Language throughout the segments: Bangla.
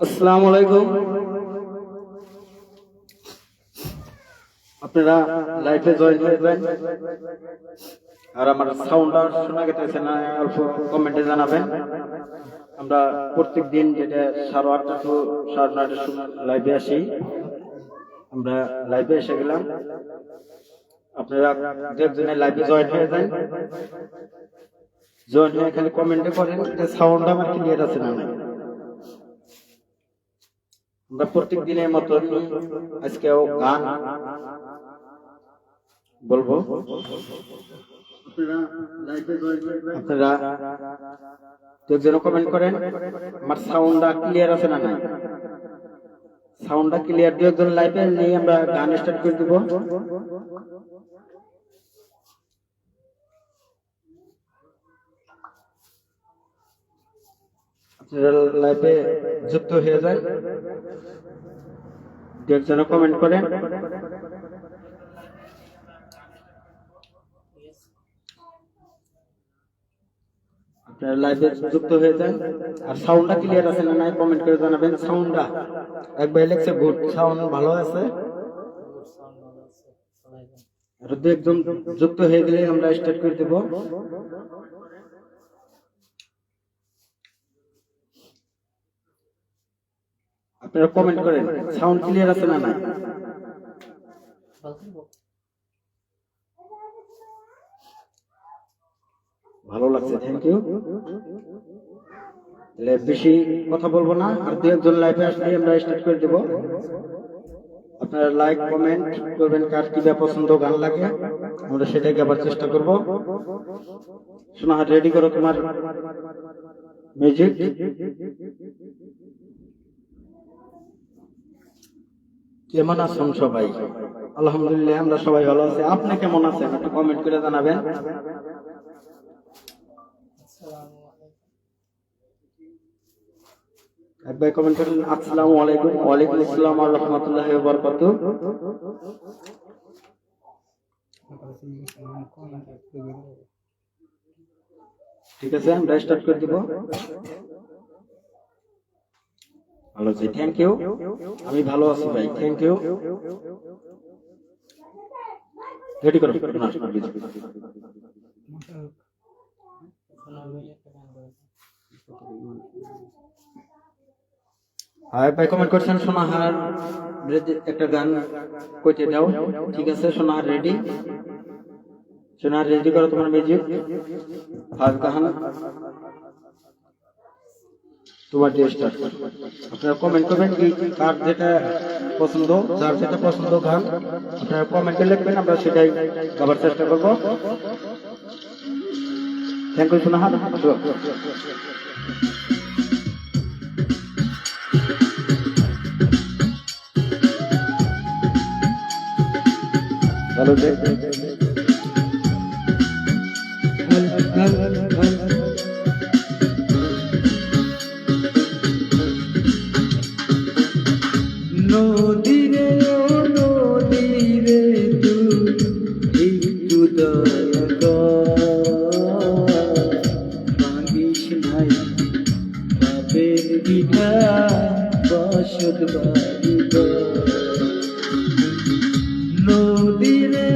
আসসালামু আলাইকুম। আপনারা লাইভে জয়েন হয়েছেন আর আমার সাউন্ডটা শোনা গেছে না অল্প কমেন্টে জানাবেন। আমরা প্রত্যেক দিন যেটা 8:30 to 9:30 সময় লাইভে আসি, আমরা লাইভে এসে গেলাম। আপনারা যেজন্য লাইভে জয়েন হয়ে যান, জয়েন হয়ে খালি কমেন্টে করেন যে সাউন্ড আমার ক্লিয়ার আছে না। আমরা প্রত্যেক দিনের মতো আজকেও গান বলবো। আপনারা যেন কমেন্ট করেন আমার সাউন্ডটা ক্লিয়ার আছে না নাই। সাউন্ডটা ক্লিয়ার দিয়ে একজন লাইভে নিয়ে আমরা গান স্টার্ট করে দিব। আপনারা লাইভে যুক্ত হয়ে যান, যেন কমেন্ট করেন। আপনারা লাইভে যুক্ত হয়ে যান আর সাউন্ডটা ক্লিয়ার আছে না নাই কমেন্ট করে জানাবেন। সাউন্ডটা একবার লেখছে গুড, সাউন্ড ভালো আছে। আর একদম যুক্ত হয়ে গেলে আমরা স্টার্ট করে দেব। আপনারা কমেন্ট করেন সাউন্ড ক্লিয়ার আছে না নাই। ভালো লাগছে, থ্যাংক ইউ। বেশি কথা বলবো না, আর দু একজন লাইভে আসলে আমরা স্টার্ট করে দেব। আপনারা লাইক কমেন্ট করবেন, কার কি পছন্দ গান লাগে আমরা সেটাই গাবার চেষ্টা করব। শোনা, রেডি করো তোমার মিউজিক। কেমন আছেন সবাই? আলহামদুলিল্লাহ, আমরা সবাই ভালো আছি। আপনি কেমন আছেন একটু কমেন্ট করে জানাবেন। একবার কমেন্ট করেন আসসালামু আলাইকুম। ওয়ালাইকুম আসসালাম ওয়া রাহমাতুল্লাহি ওয়া বারাকাতুহু। ঠিক আছে, আমরা স্টার্ট করে দিব। ভালো আছি, থ্যাংক ইউ। আমি ভালো আছি ভাই, থ্যাংক ইউ। রেডি করো। হাই ভাই, কমেন্ট করছেন সোনাহার একটা গান কইতে দাও। ঠিক আছে সোনাহার রেডি। সোনাহার রেডি করো তোমার মিউজিক। ফার্স্ট গান তোমার দিয়ে স্টার্ট। আপনারা কমেন্ট করবেন কার যেটা পছন্দ, যার যেটা পছন্দ গান আপনারা কমেন্টে লিখবেন, আমরা সেটাই গাবার চেষ্টা করব। থ্যাংক ইউ সোনাহার। ভালো যে নদীরে নদীরে তুই একটু দয়া কর, ভাঙিস নাই বাপের বিধা বসত বাড়ি নদীরে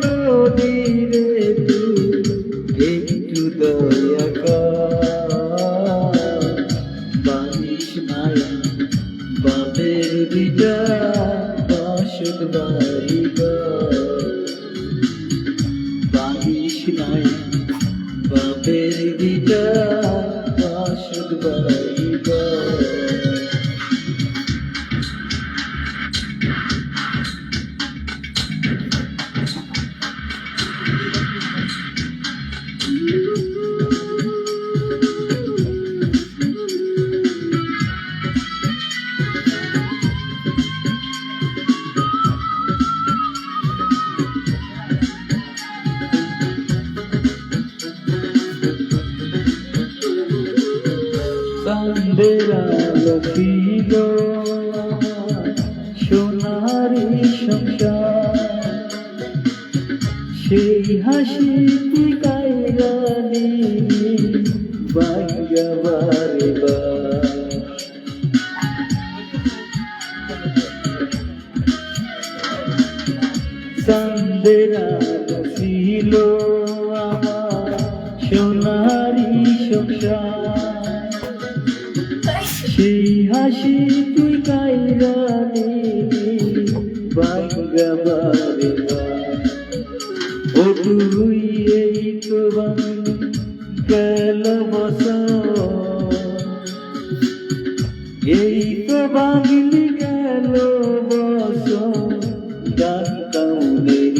নদীরে তুই একটু দয়া কর, ভাঙিস নাই বাপের বিটা বসত বাড়ি বাঙিস নাই বাপের বিটা বসত বাড়ি। চাঁদের আলো ছিল সোনারি সংসার, সেই হাসি তুই কাইরা নিবি বাইয়া বারে বার চাঁদের আলো ছিল আমার সোনারি সংসার সেই হাসি তুই কাইরা নিবি বাইয়া বারে বার ও তুই এই তো গেল বছর এই তো বাঙলি গেল বছর গান কাউনের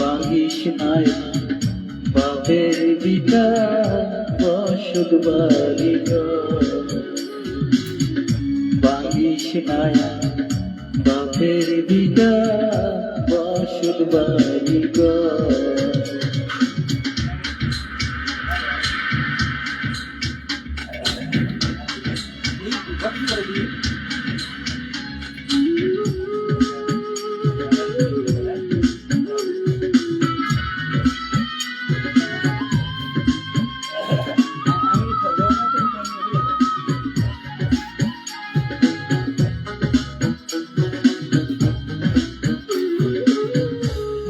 বাঙিস নাই বাপের বিটা বসত বাড়ি বাঙিস নাই বাপের বিটা বসত বাড়ি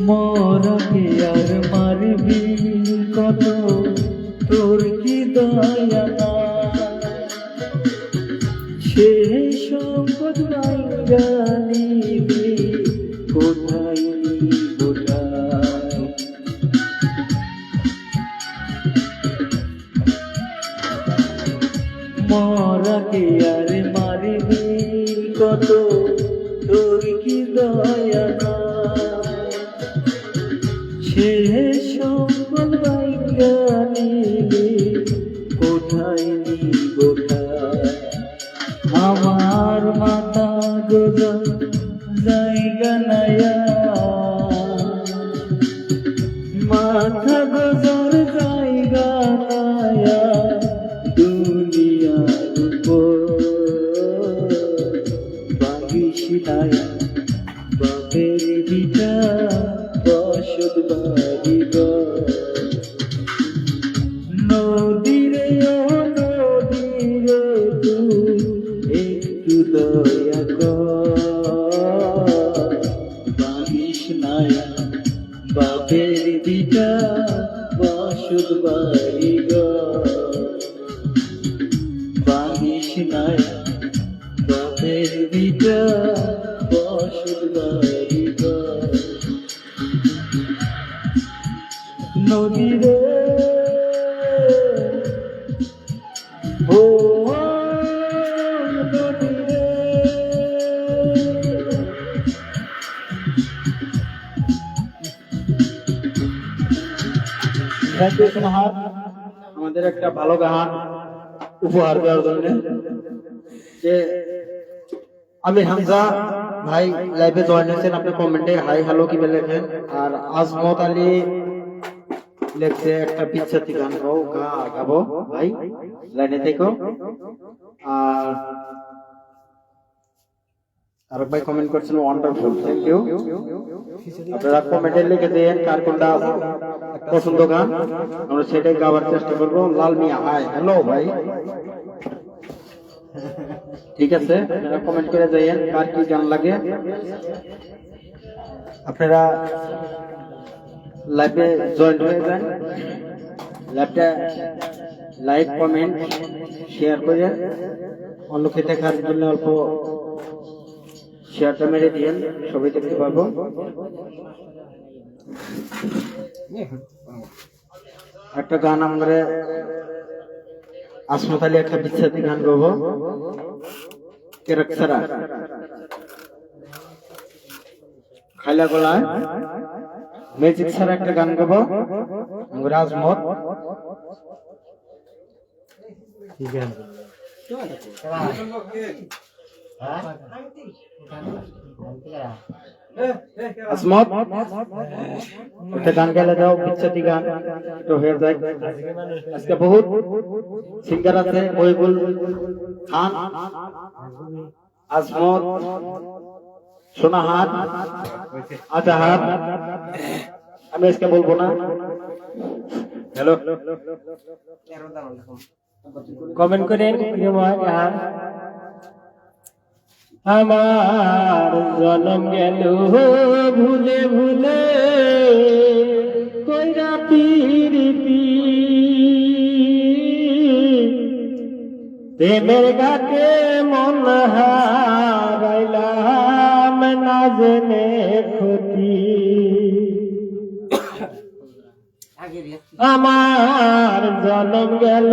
মরকে আর মারবি কত তোর কি দয়া না সে সম্পদ নিবি কোথায় কোথায় মরকে আর মারবি কত তোর কি দয়া না সে সম্পদ নিবি কোথায় কোথায় আমার মাথা গোজা জায়গা নায়া মাথা গোজার জায়গা নায়া দুনিয়ার উপর বাগিস নায়া বাপের বিটা বসত বাড়ি নদীরে ও নদীরে তুই একটু দয়া কর বাগিস নায়া বাপের বিটা বসত বাড়ি বাগিস নায়া বাপের বিটা বসত বাড়ি নদীরে ও নদীরে আমাদের একটা ভালো গান উপহার দেওয়ার জন্য যে আমির হামজা ভাই লাইভে জয়েন হয়েছেন, আপনি কমেন্টে হাই হ্যালো কি লেখেন। আর আজমত আলী লেখছে একটা বিচ্ছাতি গান গাবো ভাই, লাইনে থেকো। আর আরেক ভাই কমেন্ট করছেন ওয়ান্ডারফুল, থ্যাংক ইউ। আপনারা কমেন্টে লিখে দেন কার কোনটা পছন্দ গান, আমরা সেটাই গাওয়ার চেষ্টা করবো। লাল মিয়া হাই হ্যালো ভাই, ঠিক আছে, আপনারা কমেন্ট করে যাইয়েন কার কি গান লাগে। আপনারা লাইভে জয়েন হয়ে যান, লাইভটা লাইক কমেন্ট শেয়ার করে অন্যকে দেখার জন্য অল্প শেয়ারটা মেরে দিয়েন, সবাই দেখতে পারবো। একটা গান আমরা আসমত আলী একটা বিচ্ছাতি গান গাবো, কেরাকসারা খাইলা গলায় ম্যাজিক ছাড়া একটা গান গাবো আমরা আজমত। ঠিক আছে, আসমত একটা গান গাইলে দাও, বিচ্ছাতি গান একটু হয়ে যায়। আজকে বহুত সিঙ্গার আছে, মহিবুল খান, আজমত, সোনা হাত, আচ্ছা হাত, আমি আজকে বলবো না। হ্যালো, কমেন্ট করেন প্রিয় মহান। আমার জনম গেল ভুলে ভুলে কইরা পিরিতি, প্রেমের ঘাটে মন হারাইলাম না জেনে ক্ষতি। আমার জনম গেল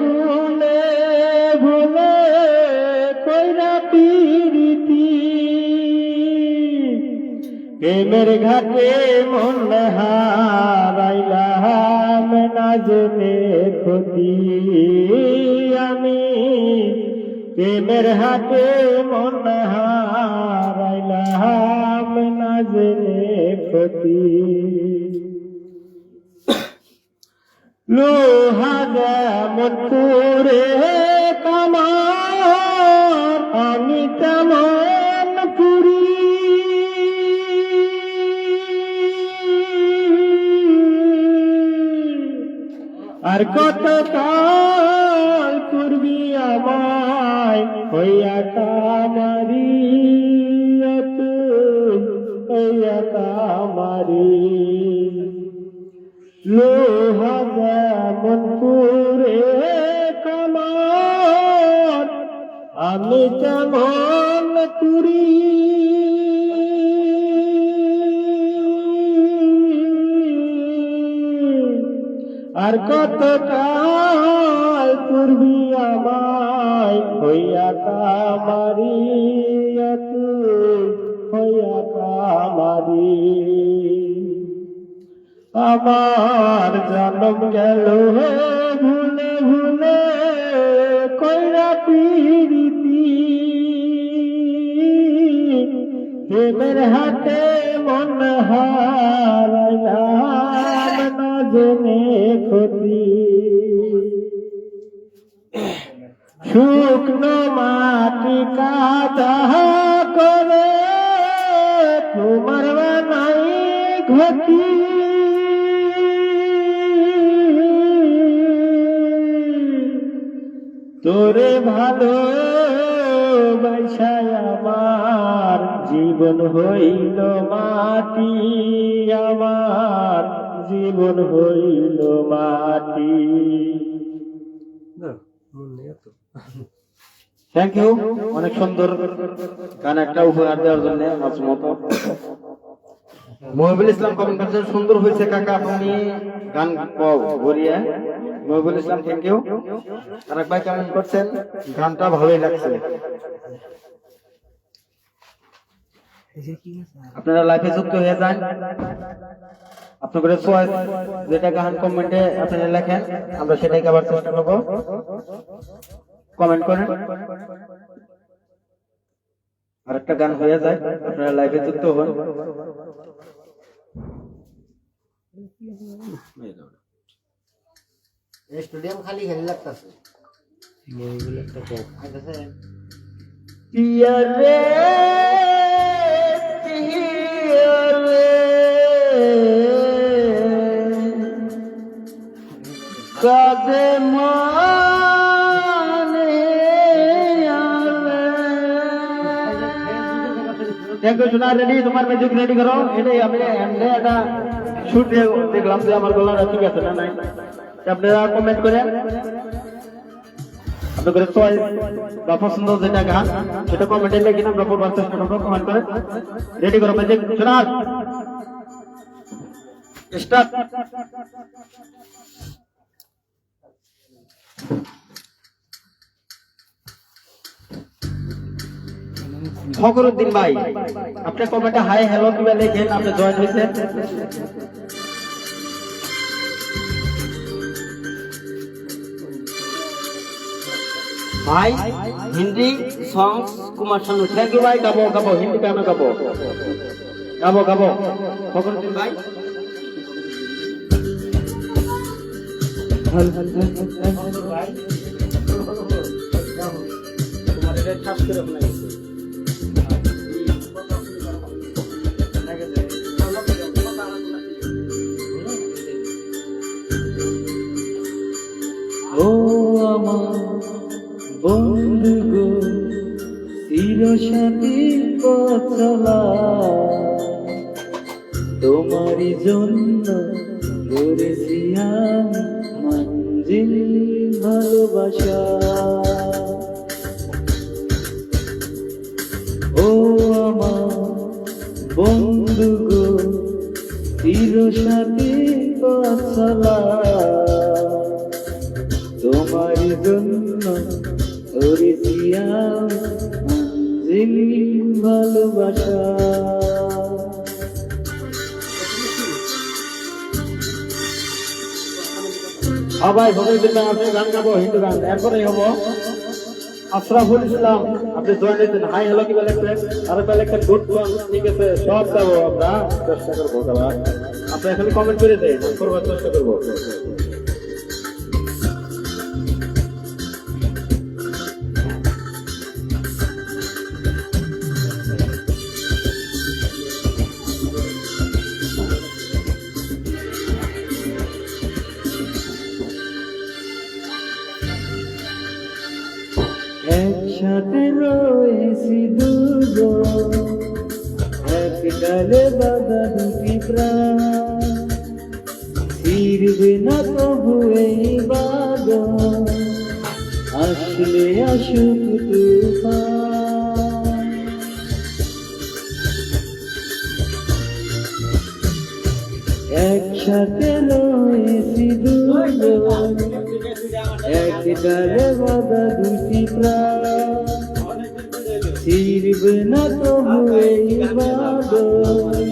ভুলে ভুলে কইরা পিরিতি, প্রেমের ঘাটে মন হারাইলাম না জেনে ক্ষতি। আমি প্রেমের হাটে মন হারাইলাম না জেনে ক্ষতি। লোহা যেমন পুরে কামার, আমি তেমন পুরি। আর কত কাল পূর্বি আমায় হইয়া কামারি, হইয়া কামারি। লোহা যেমন পুরে কামার, আমি তেমন পুরি। আর কত কাল পূর্বি আমায় হইয়া কামারি, হইয়া কামারি। আমার জন্ম গেল ভুলে ভুলে কইরা পিরিতি, প্রেমের হাতে মন হারাইলাম না জেনে ক্ষতি। শুকনো মাটি কাদা করে তোমার বানাই ঘটি। তোরে ভালো বাইসায় আমার জীবন হইল মাটি, আমার জীবন হইল মাটি। থ্যাংক ইউ, অনেক সুন্দর গান একটা উপহার দেওয়ার জন্য। মহিবুল ইসলাম কমেন্ট করছেন সুন্দর হয়েছে কাকা, আপনি গান বলিয়ে। মহিবুল ইসলাম থ্যাংক ইউ। আরেক ভাই কমেন্ট করছেন গানটা ভালোই লাগছে। আপনারা লাইভে যুক্ত হয়ে যান, আপনাদের চয়েস যেটা গান কমেন্টে আপনারা লেখেন, আমরা সেটাই আবার চেষ্টা করব। কমেন্ট করেন, আরেকটা গান হয়ে যায়, আপনারা লাইভে যুক্ত হন। স্টেডিয়াম খালি খালি লাগতেছে। পিয়া রে পিয়া রে কাদে মানে থ্যাংক ইউ সোনা। রেডি, তোমার মিউজিক রেডি করো। এটাই আমি একটা শুট দেখলাম যে আমার গলাটা ঠিক আছে না নাই। আপনারা কমেন্ট করে আপনাদের চয়েস বা পছন্দ যেটা গান সেটা কমেন্টে লিখে আমরা পড়বার চেষ্টা করবো। কমেন্ট করে রেডি করো মিউজিক। শোনা স্টার্ট। ফখরুদ্দিন ভাই, আপনি কমেন্টে হাই হ্যালো কিবা লেখেন, আপনি জয়েন হয়েছেন। ভাই হিন্দি সংস কুমার শানু, থ্যাংক ইউ ভাই। গাবো গাবো হিন্দি গান গাবো, গাবো গাবো ফখরুদ্দিন ভাই। তোমার এটা ঠাস করে পথ চলা তোমারই জন্য করেছি আমি মঞ্জিল ভালোবাসা। ও আমার বন্ধু গো চির সাথী পথ চলা তোমারই জন্য করেছি আমি মঞ্জিল ভালোবাসা। সবাই ভোটের দিন আপনি গান গাবো, হিন্দু গান। এরপরেই হবো আশরাফুল ইসলাম, আপনি জয়েন হয়েছেন। হাই হ্যালো কি বলেছেন? আর বলেছেন গুড সং, ঠিক আছে, সব গাবো আমরা, চেষ্টা করবো গাবার। আপনি এখানে কমেন্ট করে দেন, করবার চেষ্টা করবো। একসাথে রয়েছি দুজন, এক ডালে বাঁধা দুটি প্রাণ, ফিরবে না তবু এই বাঁধন, আসলে আসুক তুফান। একসাথে রয়েছি দুজন, এক ডালে বাঁধা দুটি প্রাণ, ফিরবে না তবু এই বাঁধন,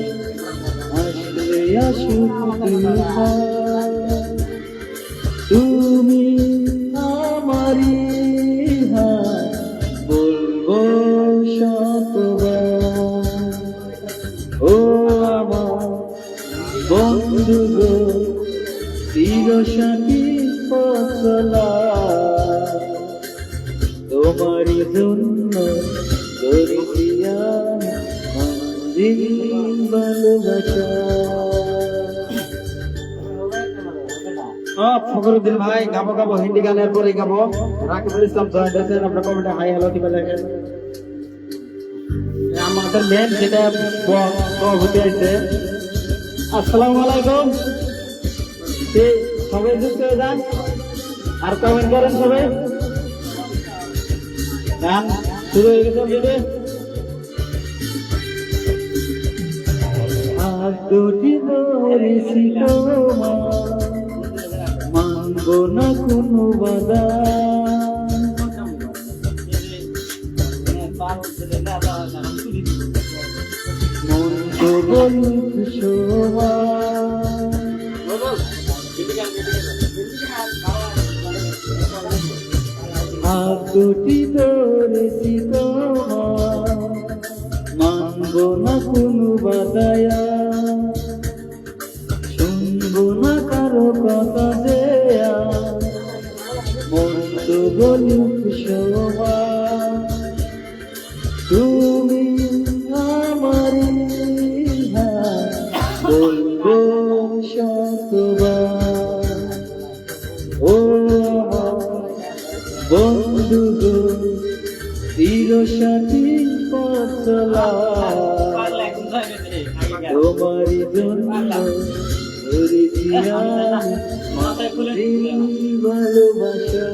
আসলে আসুক তুফান। তুমি আমারই হাত বলবো শতবার, ও আমার বন্ধু গো চির সাথী পথ চলা তোমারই জন্য করেছি আমি মঞ্জিল ভালোবাসা। ফখরুদ্দিন ভাই গাবো গাবো হিন্দি গানের পরে গাবো। রাকিবুল ইসলাম জয়েন হয়েছেন, আপনার কমেন্টে হাই হ্যালো কি বলেছেন? আমাদের মেন যেটা হতে আছে, আসসালামু আলাইকুম, সবাই যুক্ত হয়ে যান আর কমেন্ট করেন সবাই। গান শুরু হয়ে গেছে অলরেডি। আর দুটি ধরেছি তোমার, মানব না কোনো বাধা, মন তো বলুক সবার, হাত দুটি ধরেছি তোমার, মানব না কোনো বাধায়া, শুনবো না কারো কথা দেয়া, মন তো বলুক সবার। তুমি আমারই হাত বলবো শতবার, ও আমার বন্ধু গো চির সাথী পথ চলা তোমারই জন্য করেছি আমি মঞ্জিল ভালোবাসা।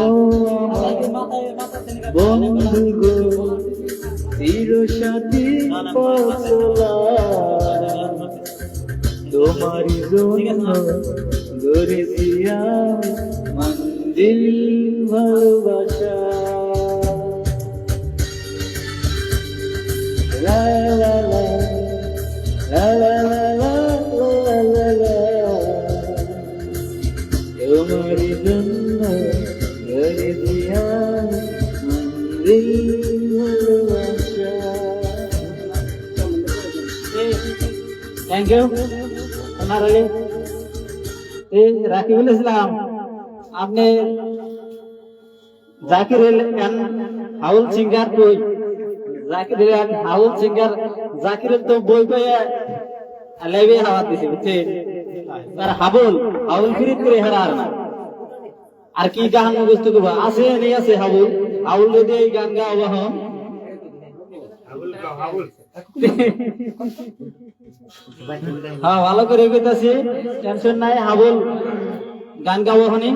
ও আমার বন্ধু গো চির সাথী পথ চলা তোমারই জন্য করেছি আমি মঞ্জিল ভালোবাসা। লা লা লা লা লা লা লা লা লা, তোমারই জন্য করেছি আমি মঞ্জিল ভালোবাসা। Thank you. রাকিবুল ইসলাম, আপনি জাকির হাউল সিঙ্গার কই? জাকির হাউল সিঙ্গার, জাকিরের তো বই পেয়ে লাইভে হাওয়া দিছে, বুঝছেন? তার হাউল ফিরিত করে হারার না। আর কি গান মুখস্থ করবো? আছে নেই আছে হাউল যদি এই গান গাওয়া হন হ্যাঁ ভালো করে কইতাছি, টেনশন নাই। হাবুল গান গাবো হনি।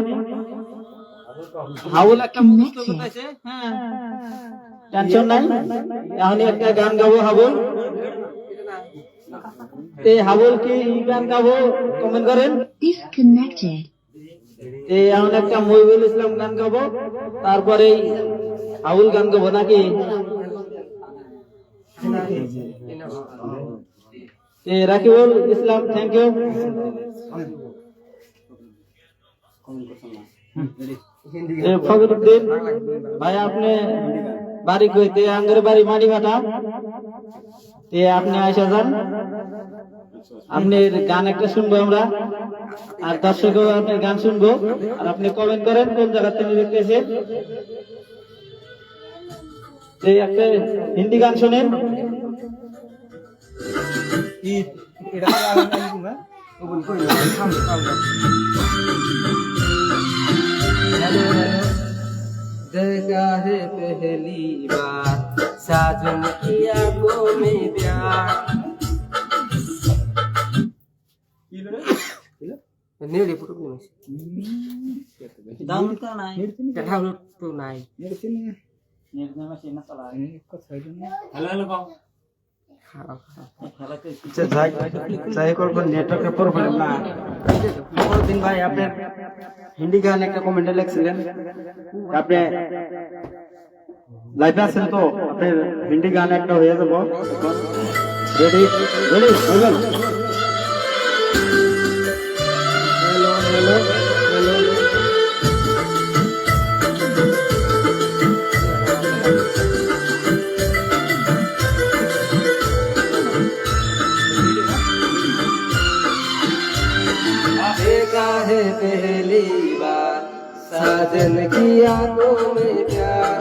হাবুল একটা মুখস্থ করতেছে, হ্যাঁ টেনশন নাই। এখনই একটা গান গাবো হাবুল। হাবুল কি গান গাবো কমেন্ট করেন। Disconnected. এখন একটা মহিবুল ইসলাম গান গাবো, তারপরে হাবুল গান গাবো নাকি? রাকিবুল ইসলাম, থ্যাংক ইউ। ফখরুদ্দিন ভাই, আপনি বাড়ি কইতে? আঙ্গের বাড়ি মাটি ভাটা। আপনি আইসা যান, আপনার গান একটা শুনবো আমরা, আর দর্শকও আপনার গান শুনবো। আর আপনি কমেন্ট করেন কোন জায়গা থেকে দেখতেছেন। একটা হিন্দি গান শোনেন। देखा है पहली बार साजन की आंखों में प्यार। नेड़ी फोटो नहीं डाउनलोड करना है, डाउनलोड तो नहीं। नेट में मशीन चला है। हेलो हेलो নেটওয়ার্কের প্রবলেম না। দিন ভাই, আপনার হিন্দি গান একটা কমেন্টে লিখছিলেন, আপনি লাইভে আছেন তো? আপনার হিন্দি গান একটা হয়ে যাব। রেডি রেডি হয়ে हेलो हेलो हेलो देखा है पहली बार साजन की आंखों में प्यार।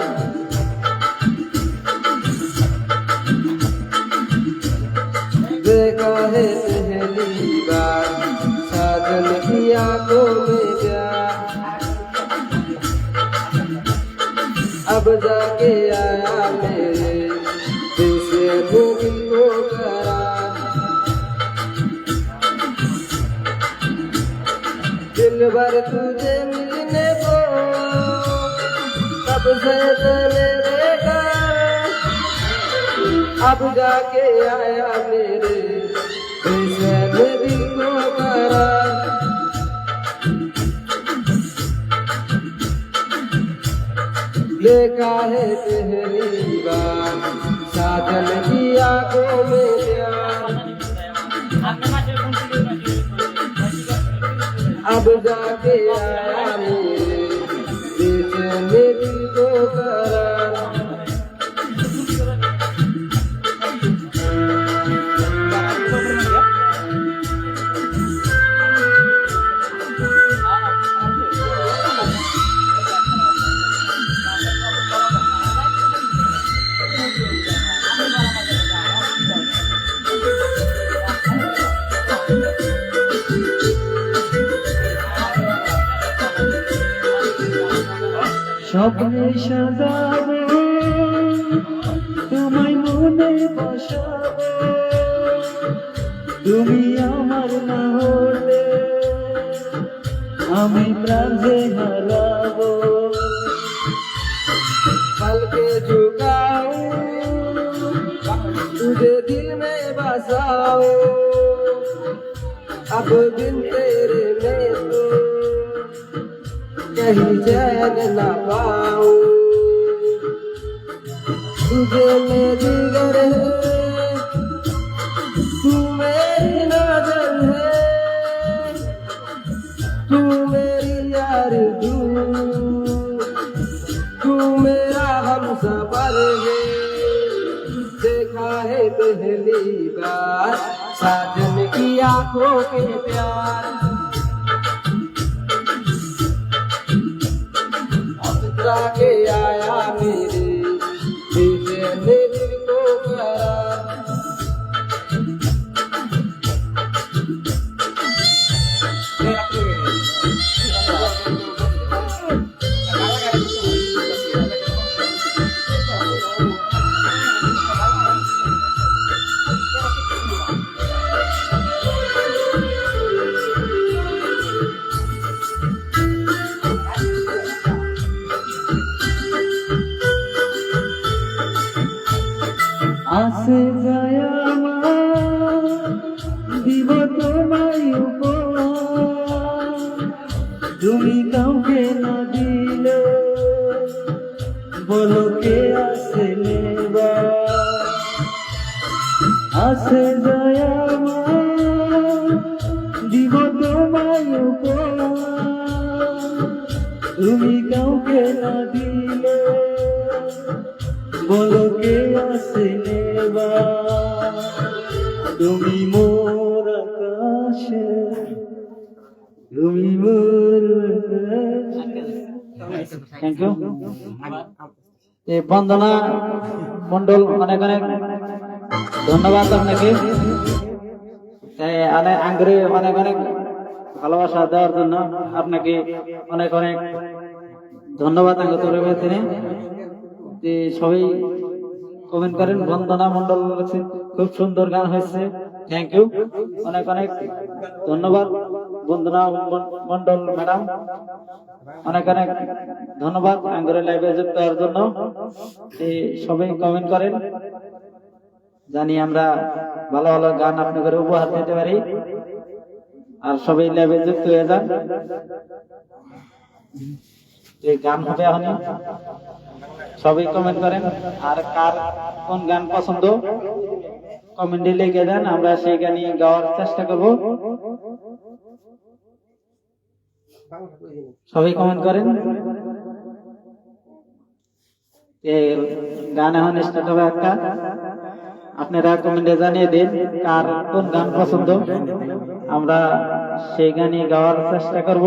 देखा है पहली बार साजन की आंखों में प्यार। अब जाके आया मेरे दिल से दिल को करार। दिल भर तुझे मिलने को तब से चले देखा। अब जाके आया मेरे दिल से दिल को करार। देखा है पहली बार साजन की आंखों में प्यार। अब जाके आया मेरे बीच में दिल को करार। স্বপ্নে সাজাবো তোমায় মনে বসাবো, তুমি আমার না হলে আমি প্রাণ যে হারাবো। पल के झुकाऊं तुझे दिल में बसाओ। अब बिन तेरे में तो कहीं चैन न पाऊं। तुझे मेरी गर है, तू मेरी नजर है, तू मेरी आरज़ू, तू मेरा हमसफर है। देखा है पहली बार साजन की आंखों के प्यार। जाके आया मेरे दिल को करार। দিব তোমায় উপহার তুমি কাউকে না দিলে বলো কে আসে নেবার আসে যায় আমার দিব তোমায় উপহার তুমি কাউকে না দিলে বলো কে আসে নেবার তুমি মোর আকাশে তুমি মোর থ্যাংক ইউ। এই বন্দনা মন্ডল অনেক অনেক ধন্যবাদ আপনাকে আঙ্গুরে অনেক অনেক ভালোবাসা দেওয়ার জন্য আপনাকে অনেক অনেক ধন্যবাদ আঙ্গুর তরফ থেকে। সবাই কমেন্ট করেন বন্দনা মন্ডল বলেছে খুব সুন্দর গান হয়েছে, থ্যাংক ইউ, অনেক অনেক ধন্যবাদ বন্দনা মন্ডল ম্যাডাম, অনেক অনেক ধন্যবাদ আঙ্গুরের লাইভে যুক্ত হওয়ার জন্য। সবাই কমেন্ট করেন জানি আমরা ভালো ভালো গান আপনাদের উপহার দিতে পারি, আর সবাই লাইভে যুক্ত হয়ে যান। এই গান হবে এখন, সবাই কমেন্ট করেন আর কার কোন গান পছন্দ কমেন্টে লিখে দেন, আমরা সেই গানই গাওয়ার চেষ্টা করব। সবাই কমেন্ট করেন। এই গান এখন স্টার্ট হবে একটা, আপনারা কমেন্টে জানিয়ে দিন কার কোন গান পছন্দ, আমরা সেই গানই গাওয়ার চেষ্টা করব।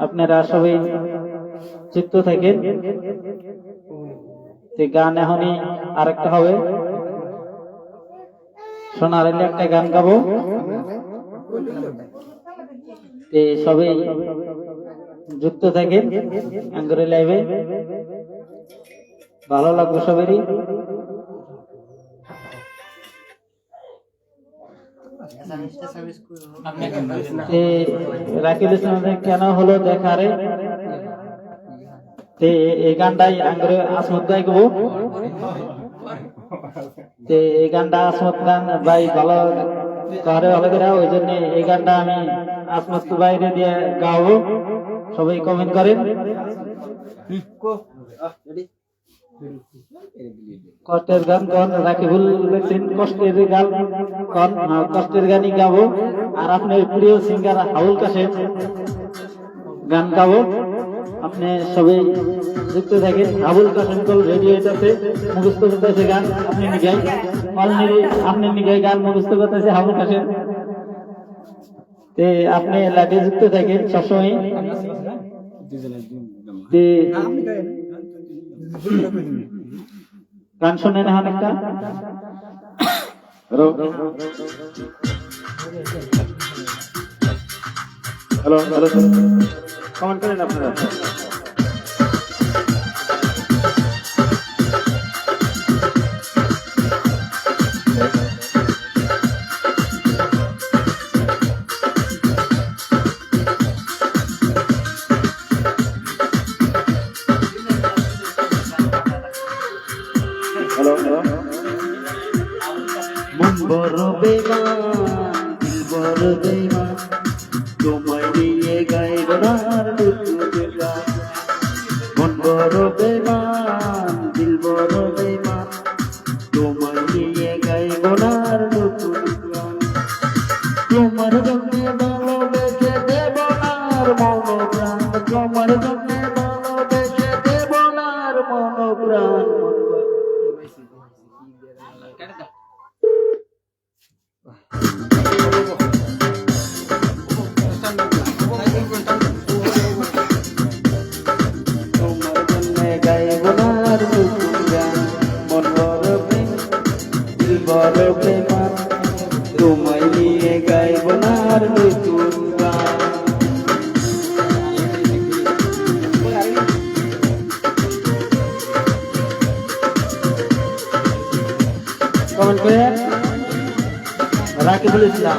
আপনারা সবাই যুক্ত থাকেন। গান এখনই আরেকটা হবে, সোনার এলে একটা গান গাবো। সবাই যুক্ত থাকেন আঙ্গুরের লাইভে, ভালো লাগবে সবারই। রাকিব ইসলাম কেন হলো দেখারে, এই গানটাই আঙ্গুরে আসমত গাই গো। এই গানটা আসমত গান ভাই ভালো করে ভালো করে, ওই জন্য এই গানটা আমি আসমত বাইরে দিয়ে গাবো। সবাই কমেন্ট করেন। কষ্টের গান কন রাকিবুল বলছেন, কষ্টের গান কন, কষ্টের গানই গাবো। আর আপনার প্রিয় সিঙ্গার হাউল কাশেম গান গাবো, আপনি সবাই যুক্ত থাকেন। হাবুল কাশেম কল রেডিও আছে, মুখস্থ করতেছে গান, আপনি নিগাই অলরেডি আপনি নিগাই গান মুখস্থ করতেছে হাবুল কাশেম। আপনি লাইভে যুক্ত থাকেন সবসময়। গান শোনেন এখন একটা। হ্যালো হ্যালো, কমেন্ট করেন আপনারা। হ্যালো হ্যালো, মন বড় বেমান দিল বড় বেমান, তোমায় নিয়ে গাইব না আর নতুন গান। মন বড় বেমান দিল বড় বেমান, তোমায় নিয়ে গাইব না আর নতুন গান। তোমার জন্য ভালোবেসে দেব না আর মন প্রাণ, তোমার জন্য ভালোবেসে দেব না আর মন প্রাণ। তোমায় নিয়ে গাইব না আর নতুন গান। কমেন্ট করে রাকিবুল ইসলাম,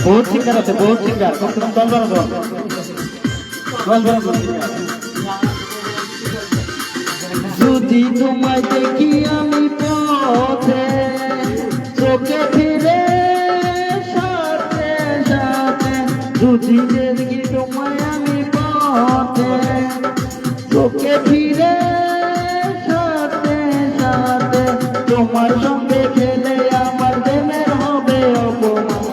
বহুত সিঙ্গার আছে, বহুত সিঙ্গার, কমসে কম 10-12 জন। যদি তোমায় দেখি আমি পথে চোখে ফিরে সাথে সাথে, যদি দেখি তোমায় আমি পথে চোখে ফিরে সাথে সাথে, তোমার সঙ্গে খেলে আমার প্রেমের হবে অপমান।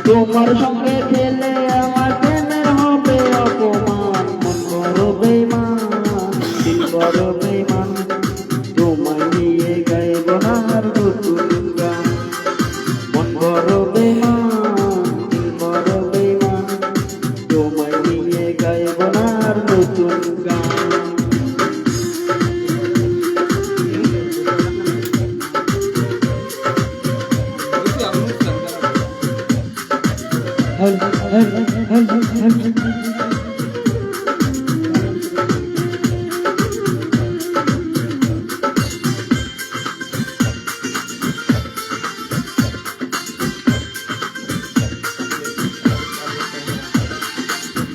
তোমার সঙ্গে খেলে আমার প্রেমের হবে অপমান। মন বড় বেঈমান, দিল বড় বেঈমান, তোমায় নিয়ে গাইব না আর নতুন গান। মন বড় বেঈমান, দিল বড় বেঈমান, তোমায় নিয়ে গাইব না আর নতুন গান।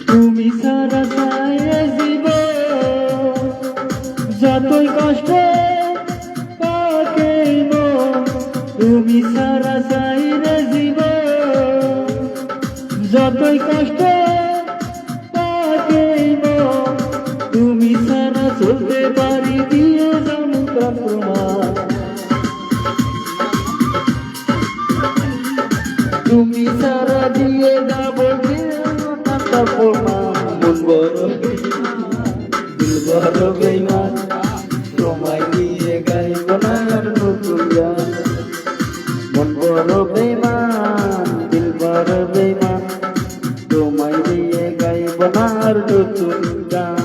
তুমি সারা চাইলে জীবন যতই কষ্ট পাকে মন, তুমি সারা চাইলে জীবন যতই কষ্ট পাকে মন, তুমি সারা চলতে পারি দিয়ে যেমন প্রমাণ। তুমি সারা দিয়ে যাব মন বড় দিল বড় বেঈমান, তোমায় নিয়ে গাইব না আর নতুন গান। মন বড় বেঈমান, দিল বড় বেঈমান, তোমায় নিয়ে গাইব না আর নতুন গান।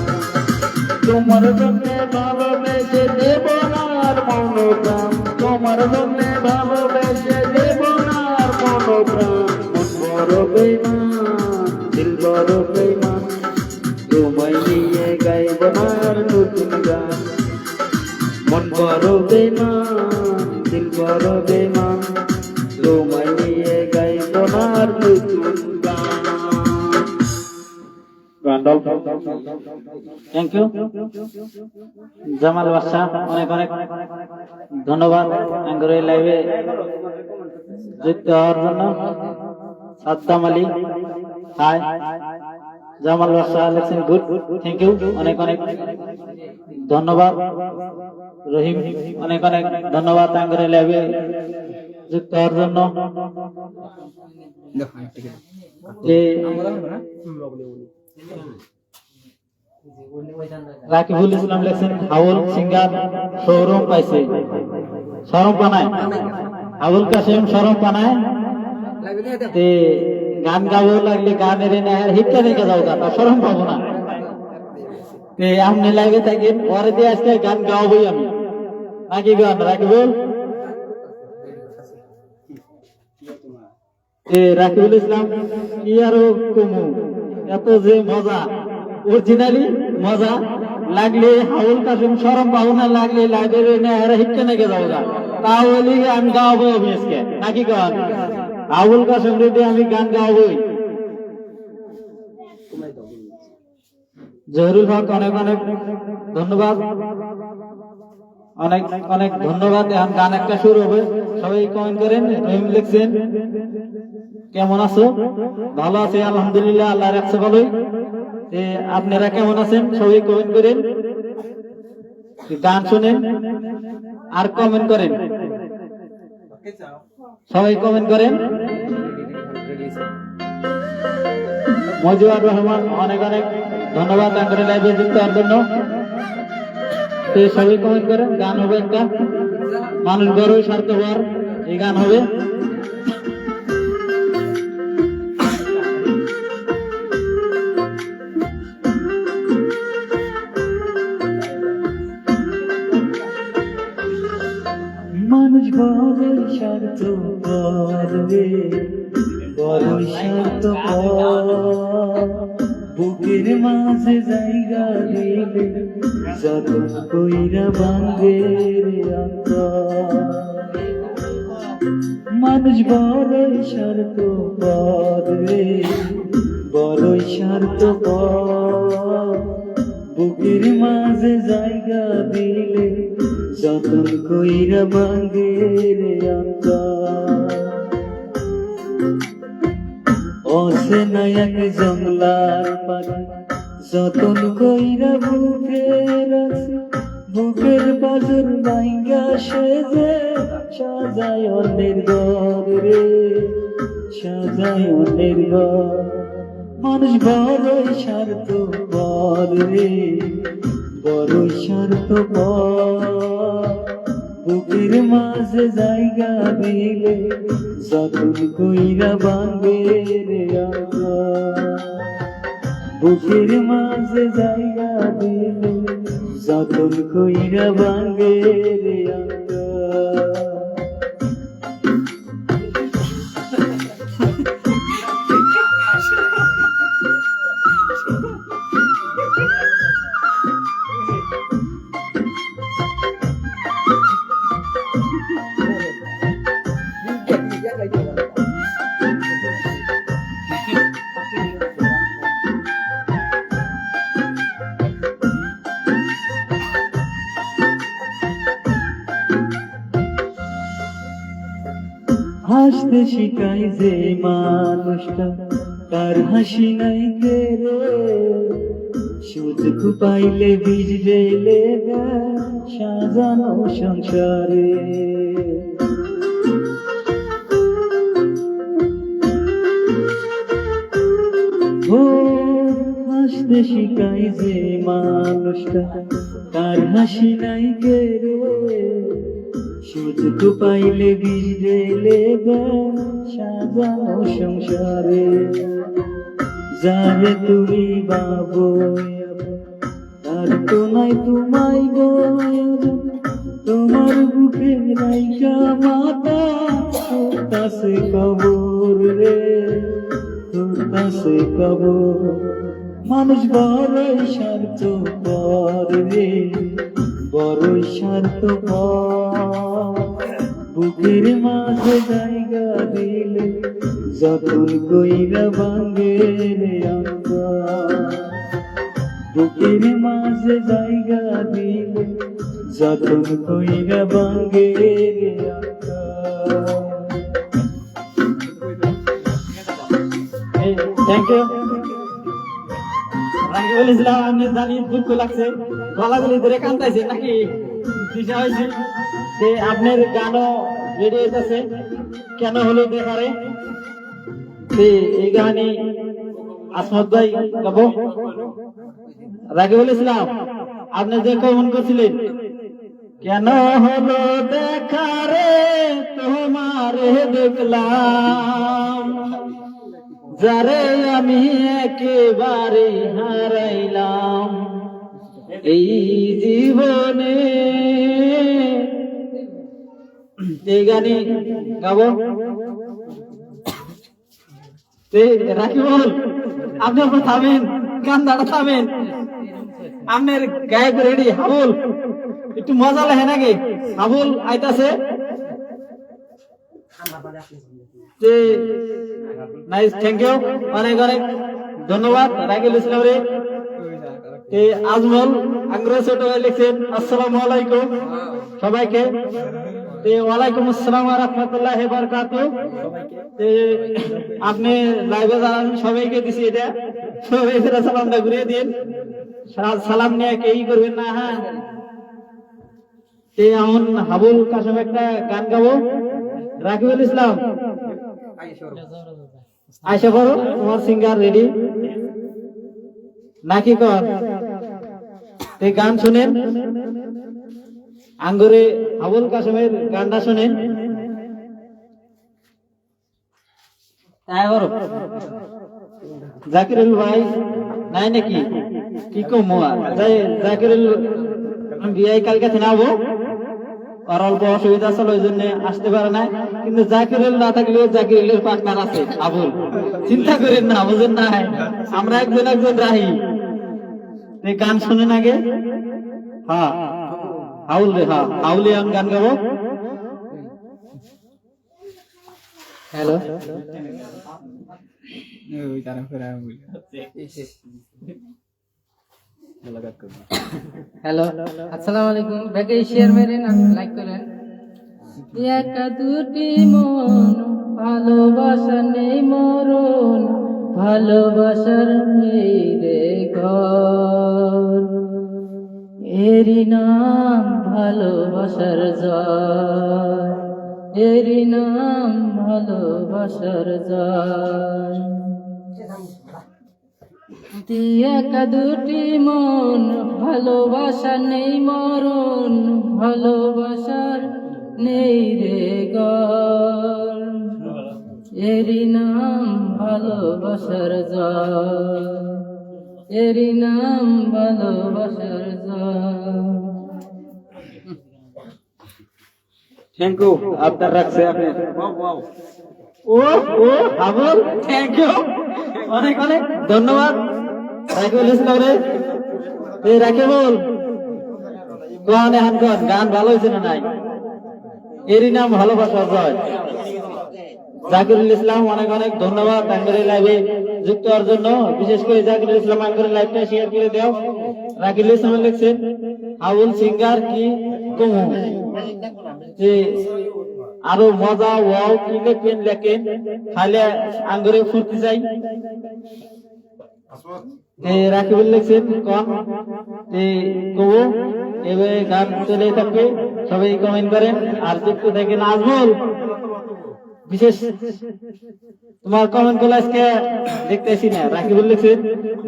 তোমার জন্য ভালোবেসে দেব না আর মনোপ্রাণ, তোমার জন্য ভালোবেসে দেব না আর মনোপ্রাণ। মন বড় বেঈমান, দিল বড় বেঈমান, তোমায় নিয়ে গাইব না আর নতুন গান। মন বড় বেঈমান, দিল বড় বেঈমান, তোমায় নিয়ে গাইব না আর নতুন গান। থ্যাংক ইউ জামাল বাদশা, অনেক অনেক ধন্যবাদ অ্যাঙ্কর এই লাইভে যুক্ত হওয়ার জন্য। সাদ্দাম আলী হাই, জামাল বাদশা লেখছেন গুড, থ্যাংক ইউ, অনেক অনেক ধন্যবাদ। রহিম অনেক অনেক ধন্যবাদ অ্যাঙ্কর এই লাইভে যুক্ত হওয়ার জন্য। রাকিবুল ইসলাম লেখছেন হাউল সিঙ্গার শোরুম পাইছে, শরম পানায় আবুল কাসেম শরম পানায় তে গান গাবো লাগলে গানের হিটটা রেখে যাও, তা শরম পাবো না। তে আপনি লাইভে থাকেন, পরে দিয়ে আজকে গান গাওয়াবই আমি, নাকি গান রাকিবুল? রাকিবুল ইসলাম কি আরো কমু, এত যে মজা, অরিজিনালি মজা লাগলে হাউল কাসেম শরম পাবো না, লাগলে লাইব্রেরি হিটটা নেগে যাও গা, তাহলে আমি গাওয়াবো আমি আজকে, নাকি গান? আবুল কাসেম রেডি আমি গান গাওয়াবই। জহুরুল হক অনেক অনেক ধন্যবাদ, অনেক অনেক ধন্যবাদ। এখন গান একটা শুরু হবে, সবাই কমেন্ট করেন। রহিম লিখছেন কেমন আছো? ভালো আছে আলহামদুলিল্লাহ, আল্লাহ রাখছে ভালোই। আপনারা কেমন আছেন? সবাই কমেন্ট করেন, গান শুনেন আর কমেন্ট করেন, সবাই কমেন্ট করেন। মজিবুর রহমান অনেক অনেক ধন্যবাদ অ্যাঙ্করের লাইভে যুক্ত হওয়ার জন্য। সবাই কমেন্ট করেন, গান হবে একটা, মানুষ বড়ই স্বার্থপর, এই গান হবে। মানুষ বড়ই স্বার্থপর রে, বড়ই স্বার্থপর, বুকের মাঝে জায়গা দিলে যত কইরা বাঁধে রে অন্তর। মানুষ বড়ই স্বার্থপর রে, বড়ই স্বার্থপর, বুকের মাঝে জায়গা দিলে যতন কইরা ভাঙে রে অন্তর অচেনা এক জংলার পাখি যতন কইরা বুকে রাখি বুকের বাজুর ভাঙ্গা সেজে সাজায় অন্যের ঘর রে সাজায় অন্যের ঘর মানুষ বড়ই স্বার্থ পর রে বড়ই স্বার্থ পর বুকের মাঝে জায়গা দিলে যতন কইরা ভাঙে রে অন্তর বুকের মাঝে জায়গা দিলে যতন কইরা ভাঙে রে অন্তর হাসতে শিখাই যে মানুষটা তার হাসি নাই কে রে সুযোগ পাইলে বীজ ঢেলে দেয় সাজানো সংসারে ও হাসতে শিখাই যে মানুষটা তার হাসি নাই কে রে সুযোগ পাইলে বীজ ঢেলে দেয় সাজানো সংসারে যারে তুমি বাবু তার তো নাই তোমায় গো তোমার বুকে রাইকা মাতা তোর কাছে কবর রে তোর কাছে কবর মানুষ বড়ই স্বার্থ পর রে বড়ই স্বার্থ পর বুকের মাঝে জায়গা দিলে যতন কইরা ভাঙে রে অন্তর বুকের মাঝে জায়গা দিলে যতন কইরা ভাঙে রে অন্তর থ্যাংক ইউ রাকিবুল ইসলাম আপনি জানি দুঃখ লাগছে গলাগুলি ধরে কান্দাইছে নাকি দিশা হয়েছে যে আপনার গানও রেডি হইতেছে কেন হলো দেখারে এই গানে আসমত ভাই গাবো রাকিবুল ইসলাম আপনি যে কমন করছিলেন কেন হলো দেখারে তোমারে দেখলাম যারে আমি একেবারে হারাইলাম এই জীবনে এই গানে গাবো রাকিবুল আপনি আপনার থামেন গান দাঁড়া থামেন আপনার গায়ক রেডি হাবুল একটু মজা লাগে নাকি হাবুল আইতাছে নাইস থ্যাংক ইউ অনেক অনেক ধন্যবাদ রাকিবুল ইসলাম রে আজমল আগ্রহ ছোট ভাই লিখছেন আসসালামু আলাইকুম সবাইকে ওয়ালাইকুম আসসালাম ওয়া রাহমাতুল্লাহি ওয়া বারাকাতুহু আপনি লাইভে যান সবাইকে দিছি এটা সবাই ফেরা সালামটা ঘুরিয়ে দিন সালাম নিয়ে কেই করবেন না হ্যাঁ এখন হাবুল কাসম একটা গান গাবো রাকিবুল ইসলাম আয়সা করো তোমার সিঙ্গার রেডি নাকি কর এই গান শুনেন আঙ্গুরে আবুল কাসেমের গানটা শুনেন জাকিরুল ভাই নাই নাকি কি কম জাকিরুল বিয়াই কালকে নাবো আর অল্প অসুবিধা ছিল ওই জন্য আসতে পারে না কিন্তু জাকিরুল না থাকলেও জাকিরুলের পার্টনার আছে আবুল চিন্তা করেন না বুঝেন না আমরা একজন একজন রাহি গান শুনেন আগে হ্যাঁ হাউল রে হ্যাঁ হাউলি আমি গান গাবো হ্যালো হ্যালো, আসসালামু আলাইকুম। ব্যাকে শেয়ার মেরেন আর লাইক করেন। একা দুটি মন, ভালোবাসা নেই মরণ, ভালোবাসার নেই রে ঘর, এরই নাম ভালোবাসার জয়, এরই নাম ভালোবাসার জয়। একা দুটি মন, ভালোবাসা নেই মরণ, ভালোবাসার নেই রে ঘর, এরই নাম ভালোবাসার জয়, এরই নাম ভালোবাসার জয়। থ্যাংক ইউ, আপনার রাখছে আপনি। ও ও আমল, থ্যাংক ইউ, অনেক অনেক ধন্যবাদ। রাকিবুল ইসলাম রে, এই রাকিবুল কোন এখন কোন গান ভালো হয়েছে না নাই? এরই নাম ভালোবাসার জয়। জাকিরুল ইসলাম অনেক অনেক ধন্যবাদ আঙ্গুরের লাইভে যুক্ত হওয়ার জন্য। বিশেষ করে জাকিরুল ইসলাম আঙ্গুরের লাইভটা শেয়ার করে দাও। রাকিবুল ইসলাম লিখছেন আউল সিঙ্গার কি কমু, যে আরো মজা ওয়াও কি লেখেন লেখেন, খালি আঙ্গুরে ফুর্তি চাই। রাকিবুল লিখছেন কম কবু, এভাবে গান চলে থাকবে, সবাই কমেন্ট করেন আর যুক্ত থাকেন। আজমল বিশেষ তোমার কমেন্ট গুলো আজকে দেখতেছি না। রাকিবুল লিখছেন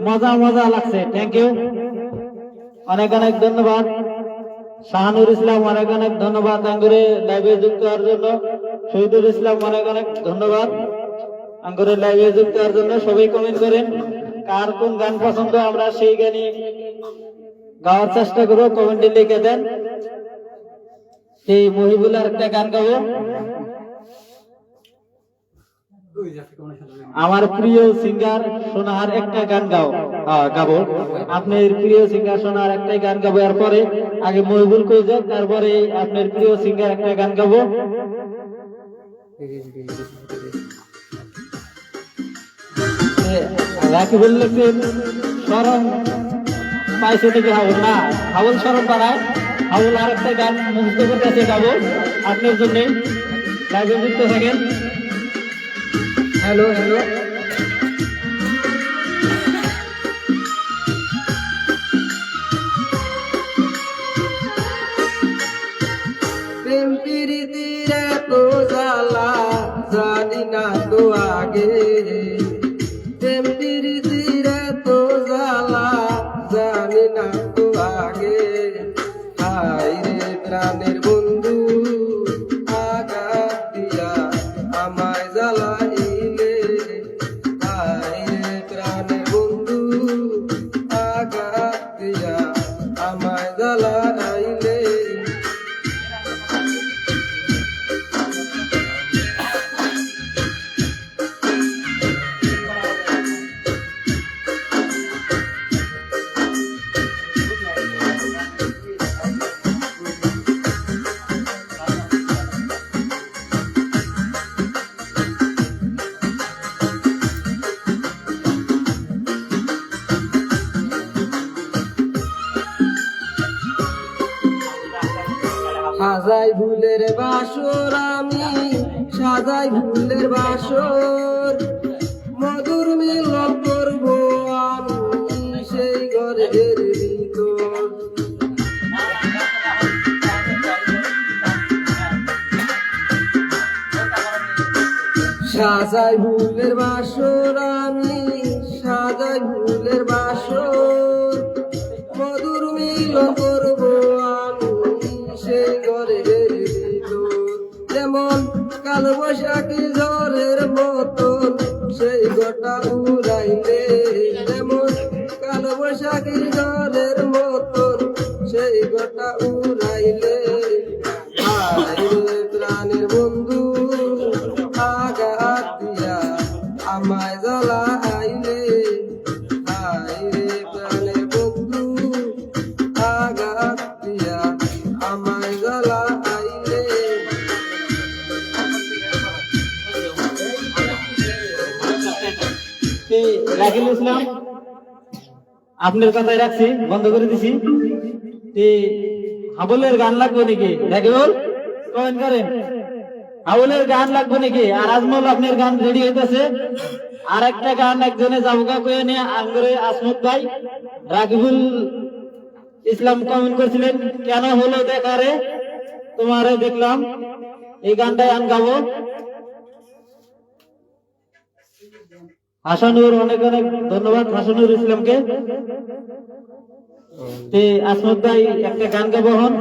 মজা মজা লাগছে, থ্যাংক ইউ, অনেক অনেক ধন্যবাদ। শাহানুর ইসলাম অনেক অনেক ধন্যবাদ আঙ্গুরে লাইভে যুক্ত হওয়ার জন্য। শহীদুল ইসলাম অনেক অনেক ধন্যবাদ আঙ্গুরে লাইভে যুক্ত হওয়ার জন্য। সবাই কমেন্ট করেন কার কোন গান পছন্দ, আমরা সেই গানই গাওয়ার চেষ্টা করবো। কমেন্টে লিখে দেন। সেই মহিবুল আর একটা গান গাবো, আমার প্রিয় সিঙ্গার সোনার একটা গান গাও। গাবো আপনার প্রিয় সিঙ্গার সোনার একটাই গান গাবো, এরপরে আগে মহিবুল কই যাক, তারপরে আপনার প্রিয় সিঙ্গার একটা গান গাবো। রাকিবুল লিখছেন স্মরণ পাইছে থেকে হাউল না, হাউল স্মরণ পাড়ায় হাউল আর একটা গান মুগ্ধের কাছে গাবো আপনার জন্য। লাইভে যুক্ত থাকেন। হ্যালো হ্যালো, প্রেম প্রীতির এত জ্বালা জানি না তো আগে, প্রেম প্রীতির এত জ্বালা জানি না তো আগে, হায় রে প্রাণের বন্ধু আঘাত দিয়া আমায় জ্বালাইলে, হায় রে প্রাণের বন্ধু আঘাত দিয়া আমায় জ্বালাইলে। সাজাই ভুলের বাসর আমি, সাজাই ভুলের বাসর, মধুর মিলন করবো আমি সেই ঘরের ভিতর। সাজাই ভুলের বাসর আমি, সাজাই ভুলের বাসর, মধুর মিলন করবো আমি সেই ঘরের ভিতর। যেমন কাল বৈশাখী ঝড়ের মতন সেই গোটা উড়াইলে, যেমন কাল বৈশাখী ঝড়ের মতন সেই গোটা উড়াইলে, হায় রে প্রাণের বন্ধু আঘাত দিয়া আমায় জ্বালাইলে, হায় রে প্রাণের বন্ধু আঘাত দিয়া আমায় জ্বালাইলে। রাকিবুল ইসলাম আপনার কথাই রাখছি, বন্ধ করে দিছি। হাবলের গান লাগবে নাকি দেখে বল কমেন্ট করেন। হাবলের গান লাগবে নাকি? আর আজমল আপনার গান রেডি হইতেছে। আর একটা গান একজনে যাবগা কয়ে নিয়ে আঙ্গুরে আসমত ভাই রাকিবুল ইসলাম কমেন্ট করছিলেন, কেন হলো দেখারে তোমারে দেখলাম, এই গানটাই আমি গাবো। হাসানুর অনেক অনেক ধন্যবাদ হাসানুর ইসলামকে। আসমত ভাই একটা গান গাবো, হন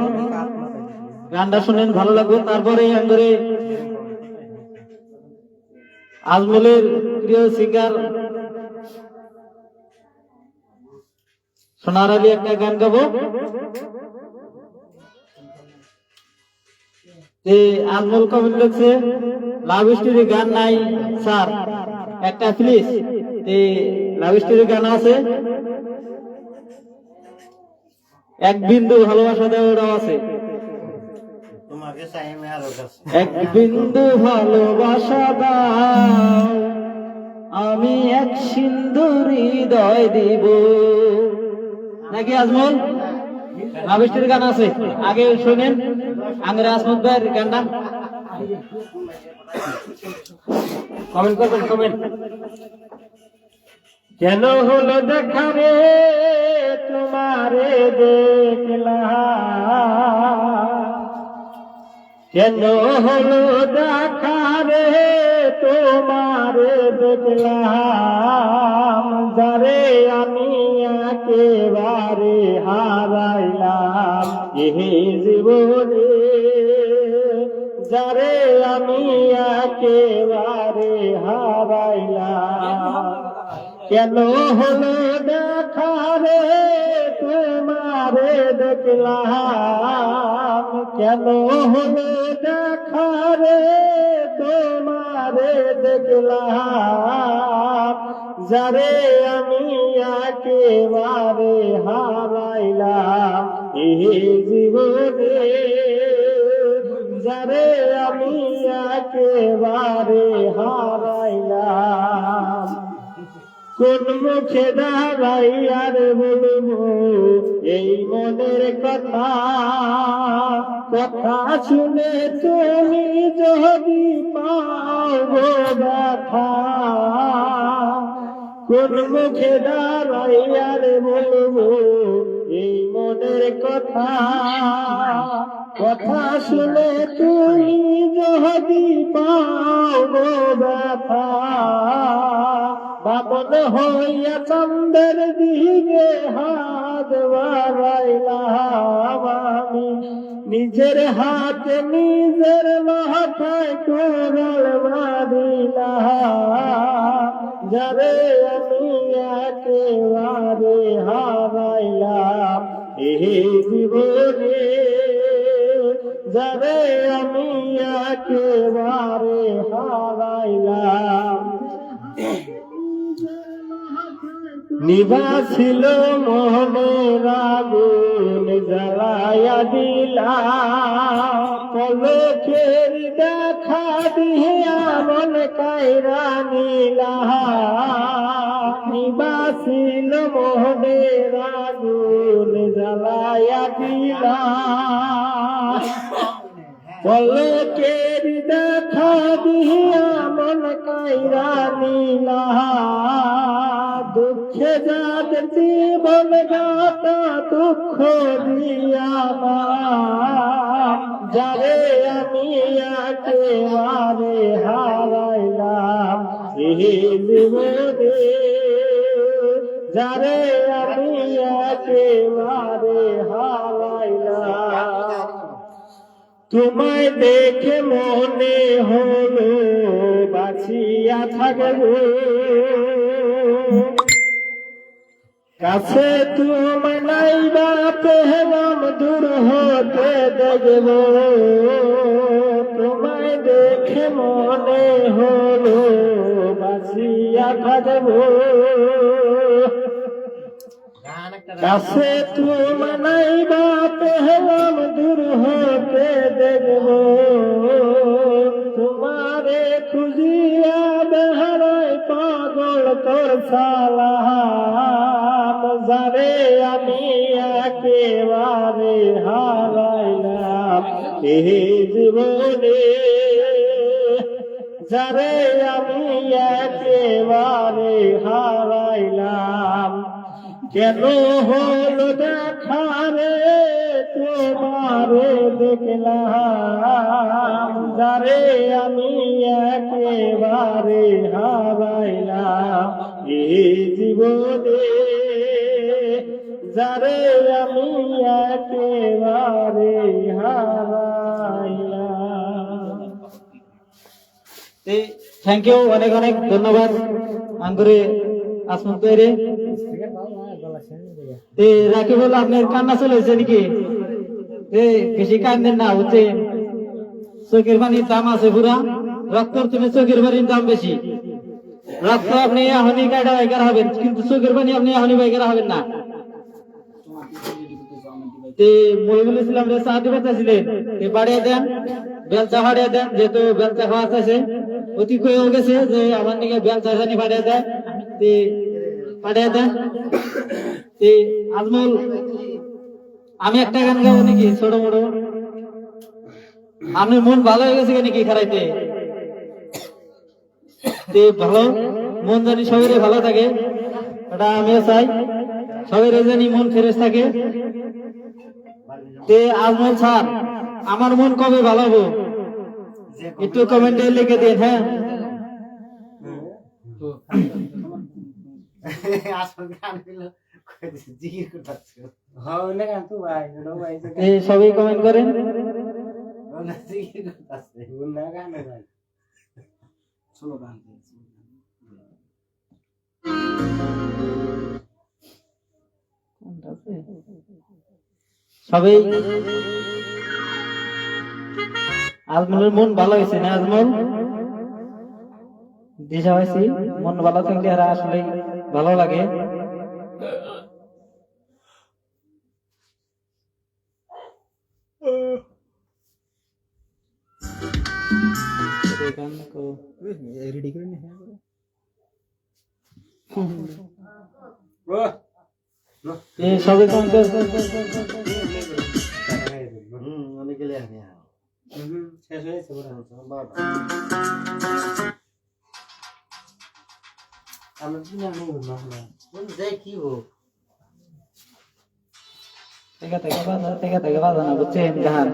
গানটা শুনেন ভালো লাগবে। তারপরে আঙ্গুরে আজমলের প্রিয় সিঙ্গার সোনার আলী একটা গান গাবো। আজমল কমেন্ট লিখছে লাভ স্টোরি গান নাই স্যার, একটা প্লিজ। লাভ স্টোরি গান আছে, এক বিন্দু ভালোবাসা দেওয়াটাও আছে। তোমাকে চাই আমি আরো কাছে। এক বিন্দু ভালোবাসা দাও, আমি এক সিন্ধু হৃদয় দিব। নাকি আজমল? লাভিস্টের গান আছে, আগে শুনেন আঙ্গরে আসমত ভাইয়ের গানটা। কমেন্ট করবেন, কমেন্ট। কেন হলো দেখা রে তোমারে দেখলাম, কেন হলো দেখা রে তোমারে দেখলাম, যারে আমি একেবারে হারাইলাম এই জীবনে, যারে আমি একেবারে হারাইলাম। কেন হলো দেখা রে তোমারে দেখলাম, কেন হলো দেখা রে তোমারে দেখলাম, যারে আমি একেবারে হারাইলাম এই জীবনে, যারে আমি একেবারে হারাইলাম। কোন মুখে দাঁড়াইয়ার বলবো এই মনের কথা, কথা শুনে তুমি যদি পাও গো ব্যথা। কোন মুখে দাঁড়াইয়ার বলবো এই মনের কথা, কথা শুনে তুমি যদি পাও গো ব্যথা। বামন হইয়া চন্দ্রের দিকে হাত বাড়াইলাম আমি, নিজের হাতে নিজের মাথায় কোরাল মারিলাম, যারে আমি একেবারে হারাইলাম এই জীবনে, যারে আমি একেবারে হারাইলাম। নিবাসিল মোহনের আগুন জ্বালায়া দিলা, পলকের দেখা দিয়া মন কাইরা নিলা। নিবাসিল মোহনের আগুন জ্বালায়া দিলা, পলকের দেখা দিয়া মন কাইরা নিলা। দুঃখে যাদের জীবন গাতা দুঃখ দিয়া না, যারে আমি একেবারে হারাইলাম এই জীবনে, যারে আমি একেবারে হারাইলাম। তোমায় দেখে মনে হলো বাঁচিয়া থাকবো, কাছে তোমায় নাইবা পেলাম দূর হতে দেখব। তোমায় দেখে মনে হলো বাঁচিয়া থাকবো, কাছে তোমায় নাইবা পেলাম দূর হতে দেখব। তোমারে খুঁজিয়া বেহারায় পাগল তোর সালাম, যারে আমি একেবারে হারাইলাম এই জীবনে, যারে আমি একেবারে হারাইলাম, কেন হলো দেখারে তোমারে দেখলাম, যারে আমি একেবারে হারাইলাম এই জীবনে, যারে আমি একেবারে হারাইলাম। থ্যাংক ইউ, অনেক অনেক ধন্যবাদ আঙ্গুরে আসমত তৈরি। রাকিবুল, আপনার কান্না চলে হয়েছে নাকি? বেশি কান্দেন না, হচ্ছে চোখের পানির দাম আছে পুরা, রক্তর তুমি চোখের পানির দাম বেশি। রক্ত আপনি এখনই কাটা বাইকার হবেন, কিন্তু চোখের পানি আপনি এখনই বাইকার হবেন না। মহিবুল ইসলাম চা দিতে চাইছিলেন, বাড়িয়ে দেন, বেলচা বাড়িয়ে দেন, যেহেতু বেলচা খাওয়া চাইছে, অতি কয়েও গেছে যে আমার দিকে বেলচা জানি বাড়িয়ে দেয়, পাঠিয়ে দেন। আজমল, আমি একটা গান গাবো নাকি ছোট মোটো? আপনার মন ভালো হয়ে গেছে নাকি খারাইতে? ভালো মন জানি সবাই ভালো থাকে, এটা আমিও চাই, সবাই জানি মন ফ্রেশ থাকে। আজমল স্যার, আমার মন কবে ভালো হবো একটু কমেন্টে লিখে দিন। হ্যাঁ, সবাই কমেন্ট করেন। সবাই, আজমলের মন ভালো হয়েছে না? আজমল দিশা হয়েছি, মন ভালো থাকলে আর আসলে ভালো লাগে। সবাই কমেন্ট অনেকে শেষ হয়েছে আমরা কি হোক থেকে বাজানা বুঝছেন গান।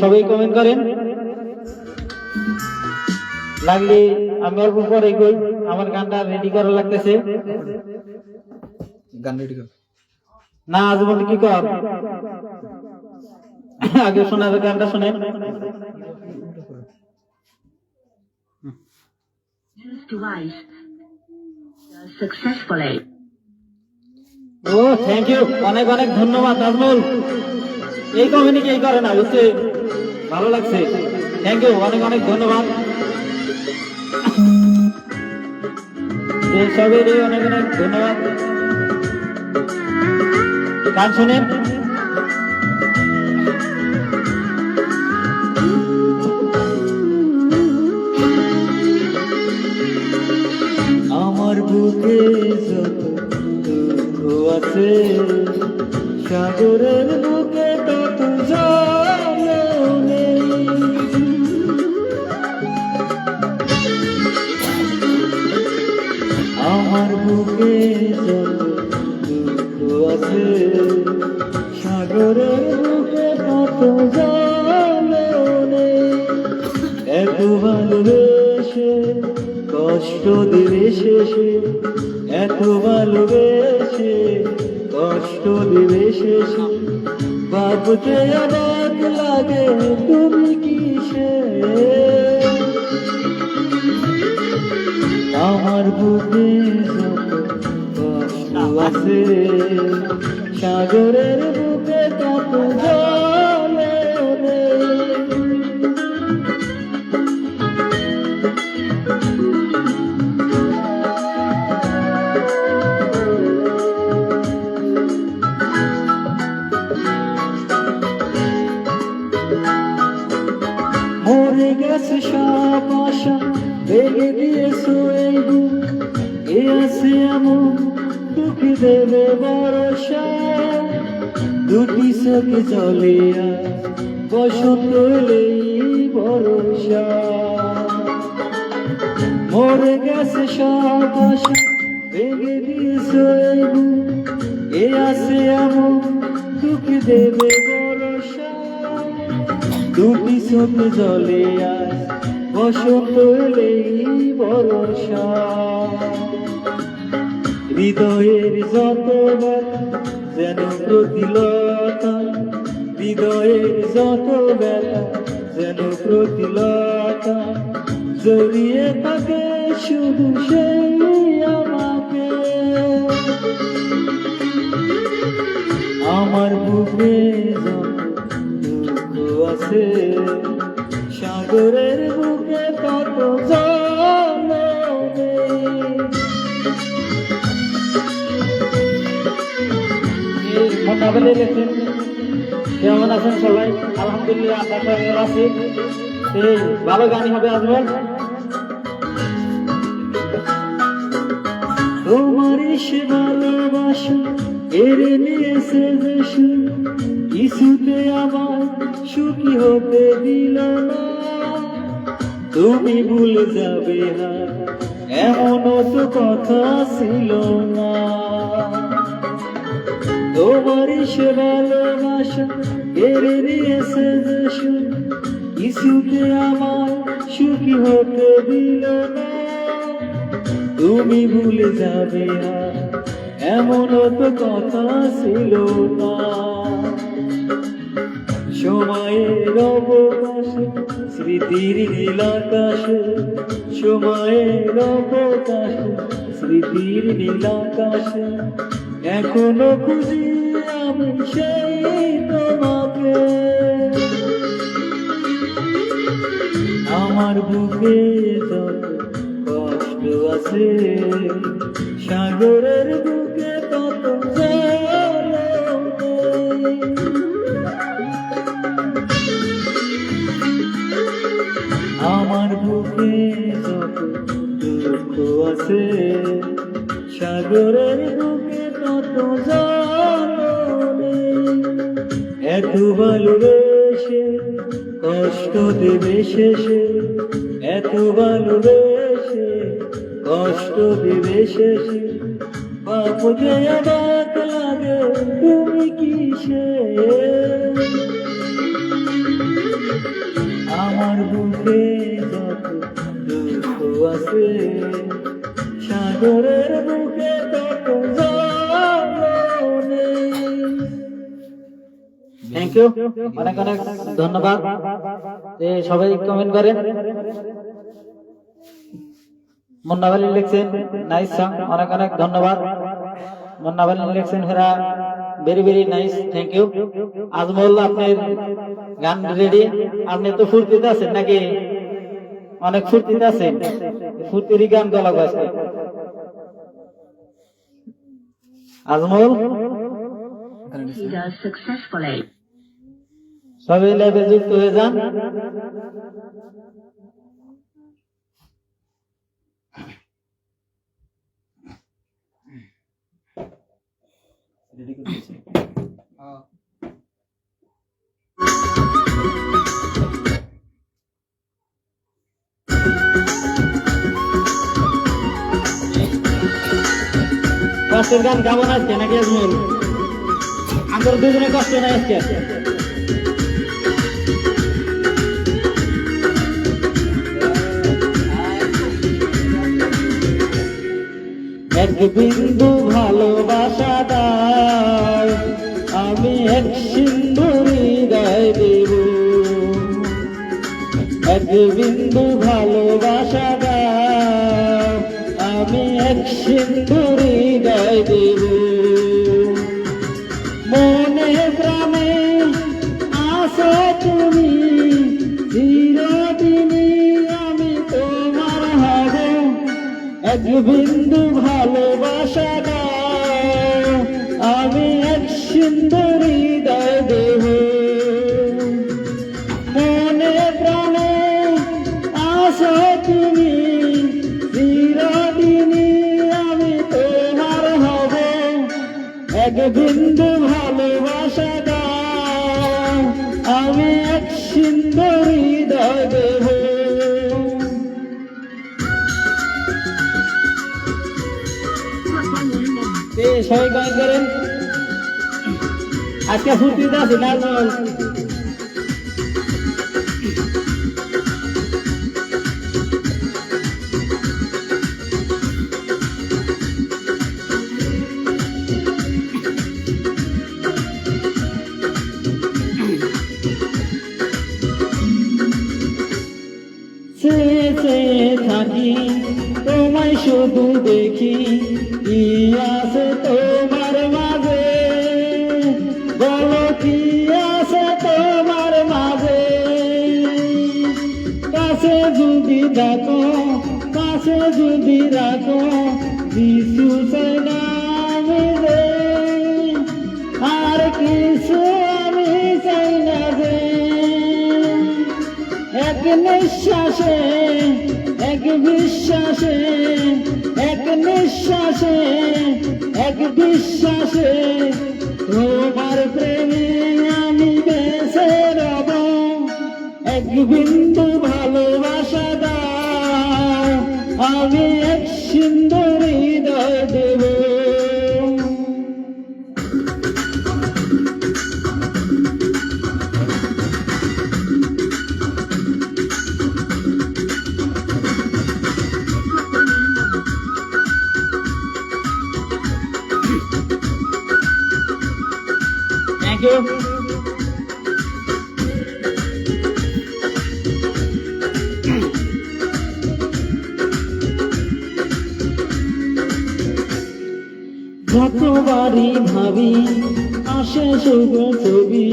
সবাই কমেন্ট করেন, লাগলে আমি অল্প পরে কই, আমার গানটা রেডি করা লাগতেছে। গান রেডি কর না, আজ বলতে কি কর, আগে শোনার গানটা শোনেন। ও থ্যাংক ইউ, অনেক অনেক ধন্যবাদ আজমল। এই কমেন্ট কি করে না, বুঝছে, ভালো লাগছে, থ্যাংক ইউ, অনেক অনেক ধন্যবাদ। সবাই অনেক অনেক ধন্যবাদ। গান শুনেন। আমার বুকে যত দুঃখ আছে, সাগরের বুকে তত জল নেই। আমার বুকে যত দুঃখ আছে, সাগরের বুকে তত জল নেই। এত ভালোবেসে কষ্ট দিলে শেষে, এত ভালোবেসে কষ্ট দিলে শেষে, ভাবতে অবাক লাগে তুমি কিসে। আমার বুকে যত কষ্ট আছে, সাগরের বুকে তত জল নেই। মরে গেছে সব আশা, ভেঙে দিয়েছো এই বুক, আছে এমন দুঃখী দেবে ভরসা দুটি চোখে জলে বসন্ত এলেই ভরসা মরে গেছে সব আশা ভেঙে দিয়েছে এই বুক এ আছে এমন দুঃখী দেবে ভরসা দুটি চোখে জলে বসন্ত এলেই ভরসা হৃদয়ের যত ব্যথা যেন প্রতিলতা হৃদয়ের যত ব্যথা যেন প্রতিলতা জড়িয়ে থাকে শুধু সেই আমাকে আমার বুকে যত দুঃখ আছে সাগরের বুকে কত জল নেই। মোটামুটি লেখেন কেমন আছেন সবাই? আলহামদুলিল্লাহ আমরা সবাই আছি। এই ভালো গানই হবে আজমল। তোমার সে ভালোবাসা কেড়ে নিয়েছে যে সুখ কিছুতে আমার সুখী হতে দিল না তুমি ভুলে যাবে না এমনও তো কথা ছিল না তোমার সে ভালোবাসা কেড়ে নিয়েছে যে সুখ কিছুতে আমার সুখী হতে দিল না তুমি ভুলে যাবে না এমনও তো কথা ছিল না সময়ের অবকাশে স্মৃতির নীলাকাশে সময়ের অবকাশে স্মৃতির নীলাকাশে এখনো খুঁজি আমি সেই তোমাকে আমার বুকে যত কষ্ট আছে সাগরের বুকে তত জল নেই। আমার বুকে যত দুঃখ আছে সাগরের বুকে তত জল নেই। এত ভালোবেসে কষ্ট দেবে শেষে এত ভালোবেসে কষ্ট দেবে শেষে পাপ যে অবাক লাগে তুমি কিসে আমার বুকে যত দুঃখ আছে সাগরের বুকে তত জল নেই। থ্যাংক ইউ, অনেক অনেক ধন্যবাদ। সবাই কমেন্ট করেন। মুন্না ভাই লিখছেন নাইস সং, অনেক অনেক ধন্যবাদ। মুন্না ভাই লিখছেন হেরা very very nice, thank you. Ajmal আপনার গান রেডি? আপনি তো ফুর্তিতে আছেন নাকি? অনেক ফুর্তিতে আছেন, ফুর্তির গান গলা গাছে আজমল। সবাই লাইভে যুক্ত হয়ে যান। কষ্টের গান কেমন আজকে নাকি আজমল? আমার দুজনে কষ্ট নাই আজকে। এক বিন্দু ভালোবাসা দাও, আমি এক সিন্ধু হৃদয় দেব। এক বিন্দু ভালোবাসা দাও, আমি এক সিন্ধু হৃদয় দেব। মনে প্রাণে আছো তুমি, চিরদিনই আমি তোমার হব। এক বিন্দু ভালোবাসা দাও, আমি এক সিন্ধু হৃদয় দেব। মনে প্রাণে আছো তুমি, চিরদিনই আমি এক বিন্দু ভালোবাসা দাও, আমি এক সিন্ধু হৃদয় দেব। সবাই গান করেন, আজকে ফুর্তিতে আছি না? থাকি তোমায় শুধু দেখি, কি আছে তোমার মাঝে, বলো কি আছে তোমার মাঝে। কাছে যদি রাখো, কাছে যদি রাখো, কিছু চাই না আমি রে, আর কিছু আমি চাই না যে। এক নিঃশ্বাসে, এক বিশ্বাসে, এক নিঃশ্বাসে, এক বিশ্বাসে, তোমার প্রেমে আমি বেঁচে রব। এক বিন্দু ভালোবাসা দাও, আমি এক সিন্ধু হৃদয় দেব। Thank you. যতবারই ভাবি আসে শুভ ছবি,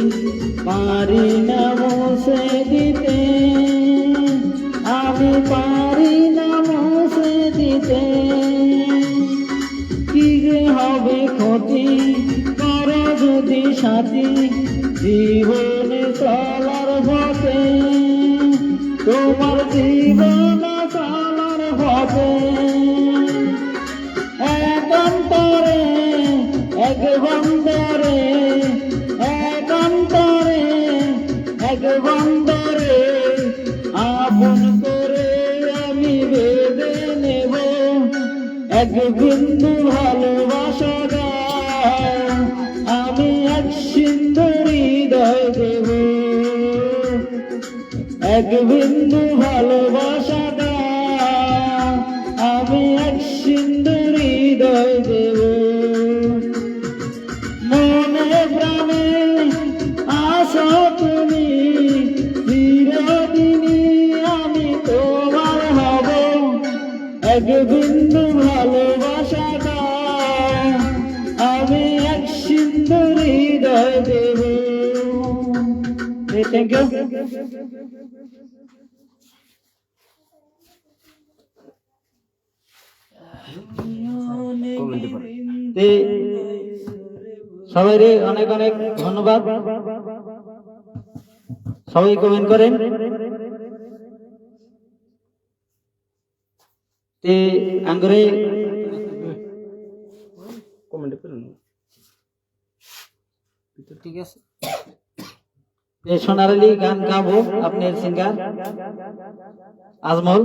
পারি না মুছে দিতে, আমি পারি না মুছে দিতে। কি যে হবে ক্ষতি করো যদি সাথী, জীবনে চলার পথে, তোমার জীবন চলার পথে। এক অন্তরে, এক বন্দরে, এক অন্তরে, এক বন্দরে, আপন করে আমি বেঁধে নেব। এক বিন্দু ভালোবাসা দাও, আমি এক সিন্ধু হৃদয় দেব। এক বিন্দু ভালোবাসা দাও, আমি এক সিন্ধু হৃদয় দেব। মনে প্রাণে আসো তুমি, চিরদিনই আমি তোমার হব। এক বিন্দু ভালোবাসা দাও, আমি এক সিন্ধু হৃদয় দেব। Thank you. সবাই অনেক অনেক ধন্যবাদ। সবাই কমেন্ট করেন। আঙ্গুরে কমেন্ট করেন, ঠিক আছে। সোনার আলী গান গাবো, আপনার সিঙ্গার আজমল।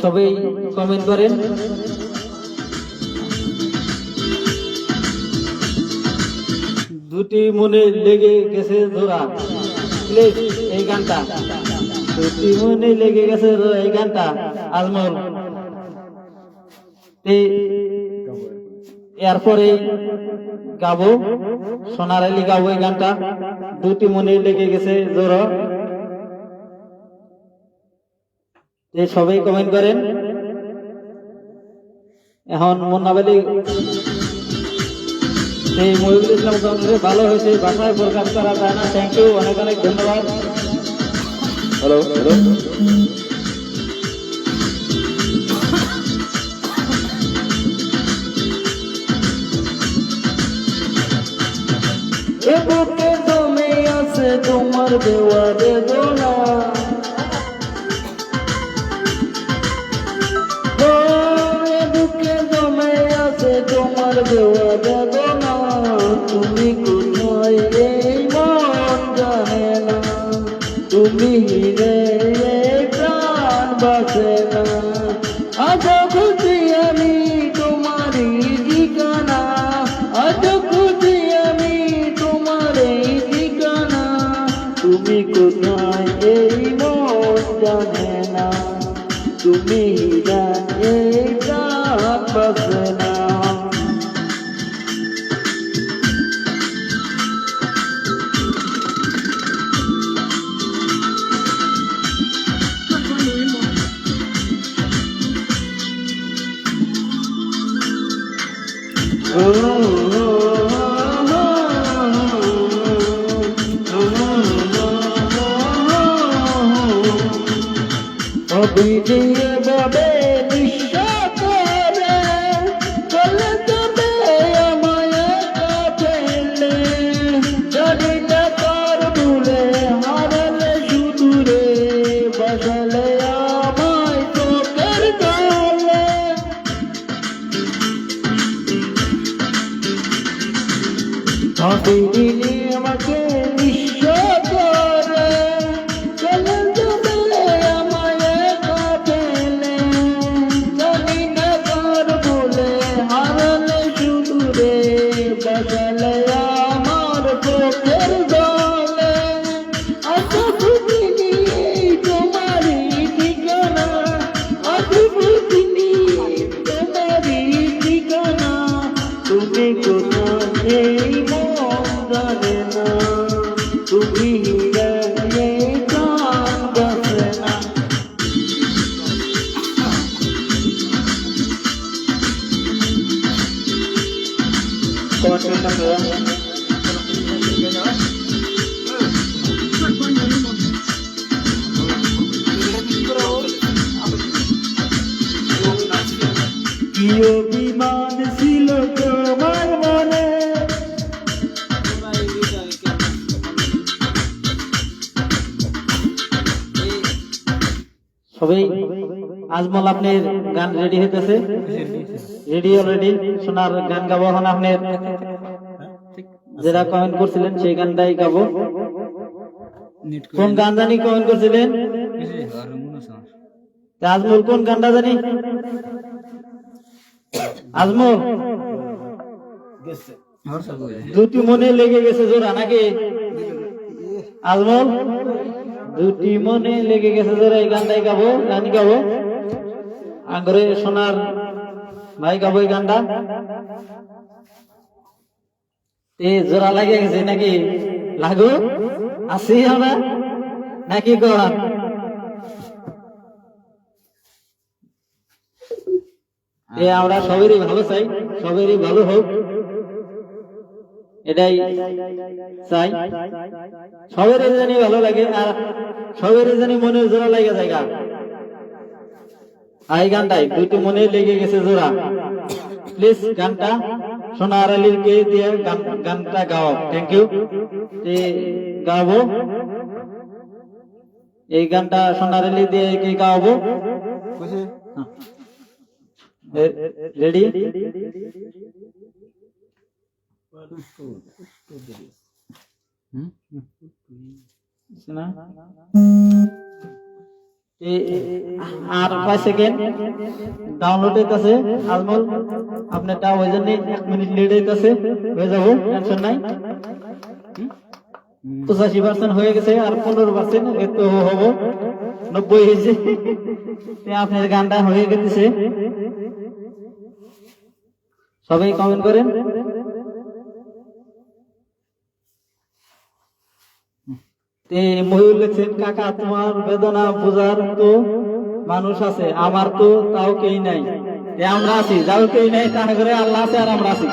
সবাই কমেন্ট করেন। দুটি মনে লেগে গেছে জোড়া, প্লিজ এই গানটা। দুটি মনে লেগে গেছে এই গানটা আজমল। এরপরে গাবো সোনার আলী গাবো এই গানটা, দুটি মনে লেগে গেছে জোড়া। সবাই কমেন্ট করেন। এখন মুন্নাবালি সেই মহিবুল ইসলাম কংগ্রেস ভালো হয়েছে, ভাষায় প্রকাশ করা যায় না। থ্যাংক ইউ, অনেক অনেক ধন্যবাদ। হ্যালো হ্যালো, এ বুকে জমে আছে তোমার দেওয়া বেদনা, রে প্রাণ বাসে না, আজ খুঁজি আমি তোমারই ঠিকানা, আজ খুঁজি আমি তোমারই ঠিকানা, তুমি কোথায় এই মন জানে না, তুমি জানে প্রাণ বাসে না। অবিদিয়ে ববে বিশ্ব করে চলে যাবে আমায় ফেলে, জানি না তার ভুলে হারালে শুধু রে বসালে আমায় চোখের জলে। অবিদিয়ে আমাকে বিশ্ব করে চলে যাবে আমায় ফেলে, জানি না তার ভুলে হারালে শুধু রে বসালে আমার চোখের জলে। আশা বুঝিনি তোমারই ঠিকানা, আশা বুঝিনি তোমারই ঠিকানা, তুমি কোথায় এই মন জানে না, তুমি জানে প্রাণ বাসে না। কি অভিমান ছিল তোমার মনে, সবাই আজমল আপনার গান রেডি হইতেছে, রেডি অলরেডি সোনার গান গাবো এখন আপনার যেটা কমেন্ট করছিলেন সেই গানটাই গাবো। কোন গান জানি কমেন্ট করছিলেন? তা আজমল কোন গানটা জানি? আজমল দুটি মনে লেগে গেছে জোড়া নাকি? আজমল দুটি মনে লেগে গেছে জোড়া, এই গানটাই গাবো, গান গাবো আঙ্গরে সোনার ভাই গাবো এই গানটা। জোড়া লাগে গেছে নাকি? লাগু আসি আমরা নাকি কর? আমরা সবেরই ভালো চাই, সবেরই ভালো হোক, এটাই চাই, সবের জানি ভালো লাগে আর সবের জানি মনের জোড়া লাগে জায়গা। এই গানটাই দুটো মনে লেগে গেছে জোড়া, প্লিজ গানটা সোনার আলীর কে দিয়ে গানটা গাও। Thank you. গাবো এই গানটা সোনার আলী দিয়ে কে গাওয়াবো? রেডি? আর 5 সেকেন্ড ডাউনলোড হইতেছে। আজমল আপনারটা ওই জন্য 1 মিনিট লেট হইতেছে, হয়ে যাবো, টেনশন নাই। 85% হয়ে গেছে, আর 15% একটু হবো, 90 হয়েছে। আপনার গানটা হয়ে গেছে, সবাই কমেন্ট করেন। মহিউল লিখছেন, কাকা তোমার বেদনা বোঝার তো মানুষ আছে, আমার তো তাও কেই নাই। আমরা আছি, যাও কেই নাই, তাহলে করে আল্লাহ আছে আর আমরা আছি।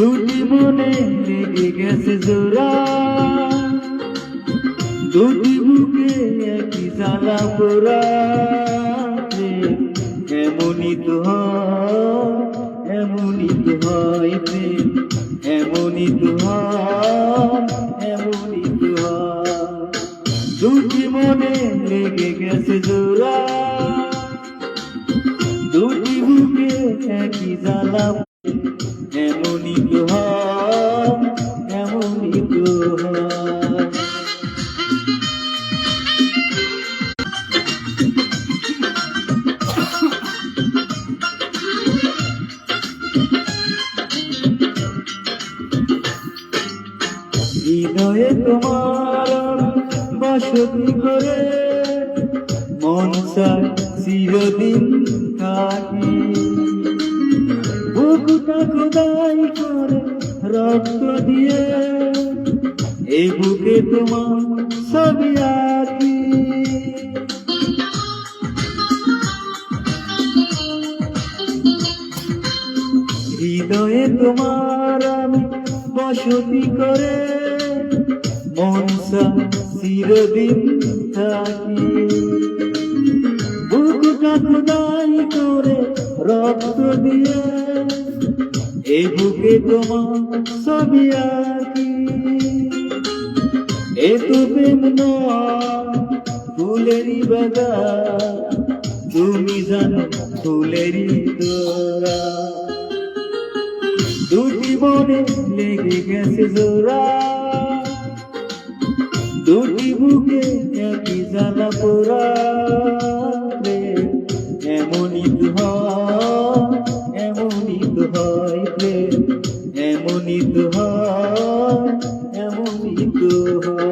দুটি মনে লেগে গেছে জোড়া, দুটি বুকে একই জ্বালা পোড়া। এমনই তো হয়, এমনই তো হয় প্রেম, এমনই তো হয়, এমনই তো হয়। দুটি মনে লেগে গেছে জোড়া, দুটি বুকে একই জ্বালা, এমনই তো হয়, এমনই তো হয়। হৃদয়ে তোমার বসতি করে মন চায় চিরদিন থাকি, বুকটা খোদাই করে রক্ত দিয়ে এই বুকে তোমার ছবি আঁকি। হৃদয়ে তোমার আমি বসতি করে মন চায় চিরদিন থাকি, বুকটা খোদাই করে রক্ত দিয়ে এই বুকে তোমার ছবি আঁকি। এ তো প্রেম নয় ফুলেরই বাগান, তুমি জানো ফুলেরই তোরা। দুটি মনে লেগে গেছে জোড়া, দুটি বুকে একই জ্বালা পোড়া। এমনই তো হয়, এমনই তো হয় প্রেম, এমনই তো হয়, এমনই তো হয়।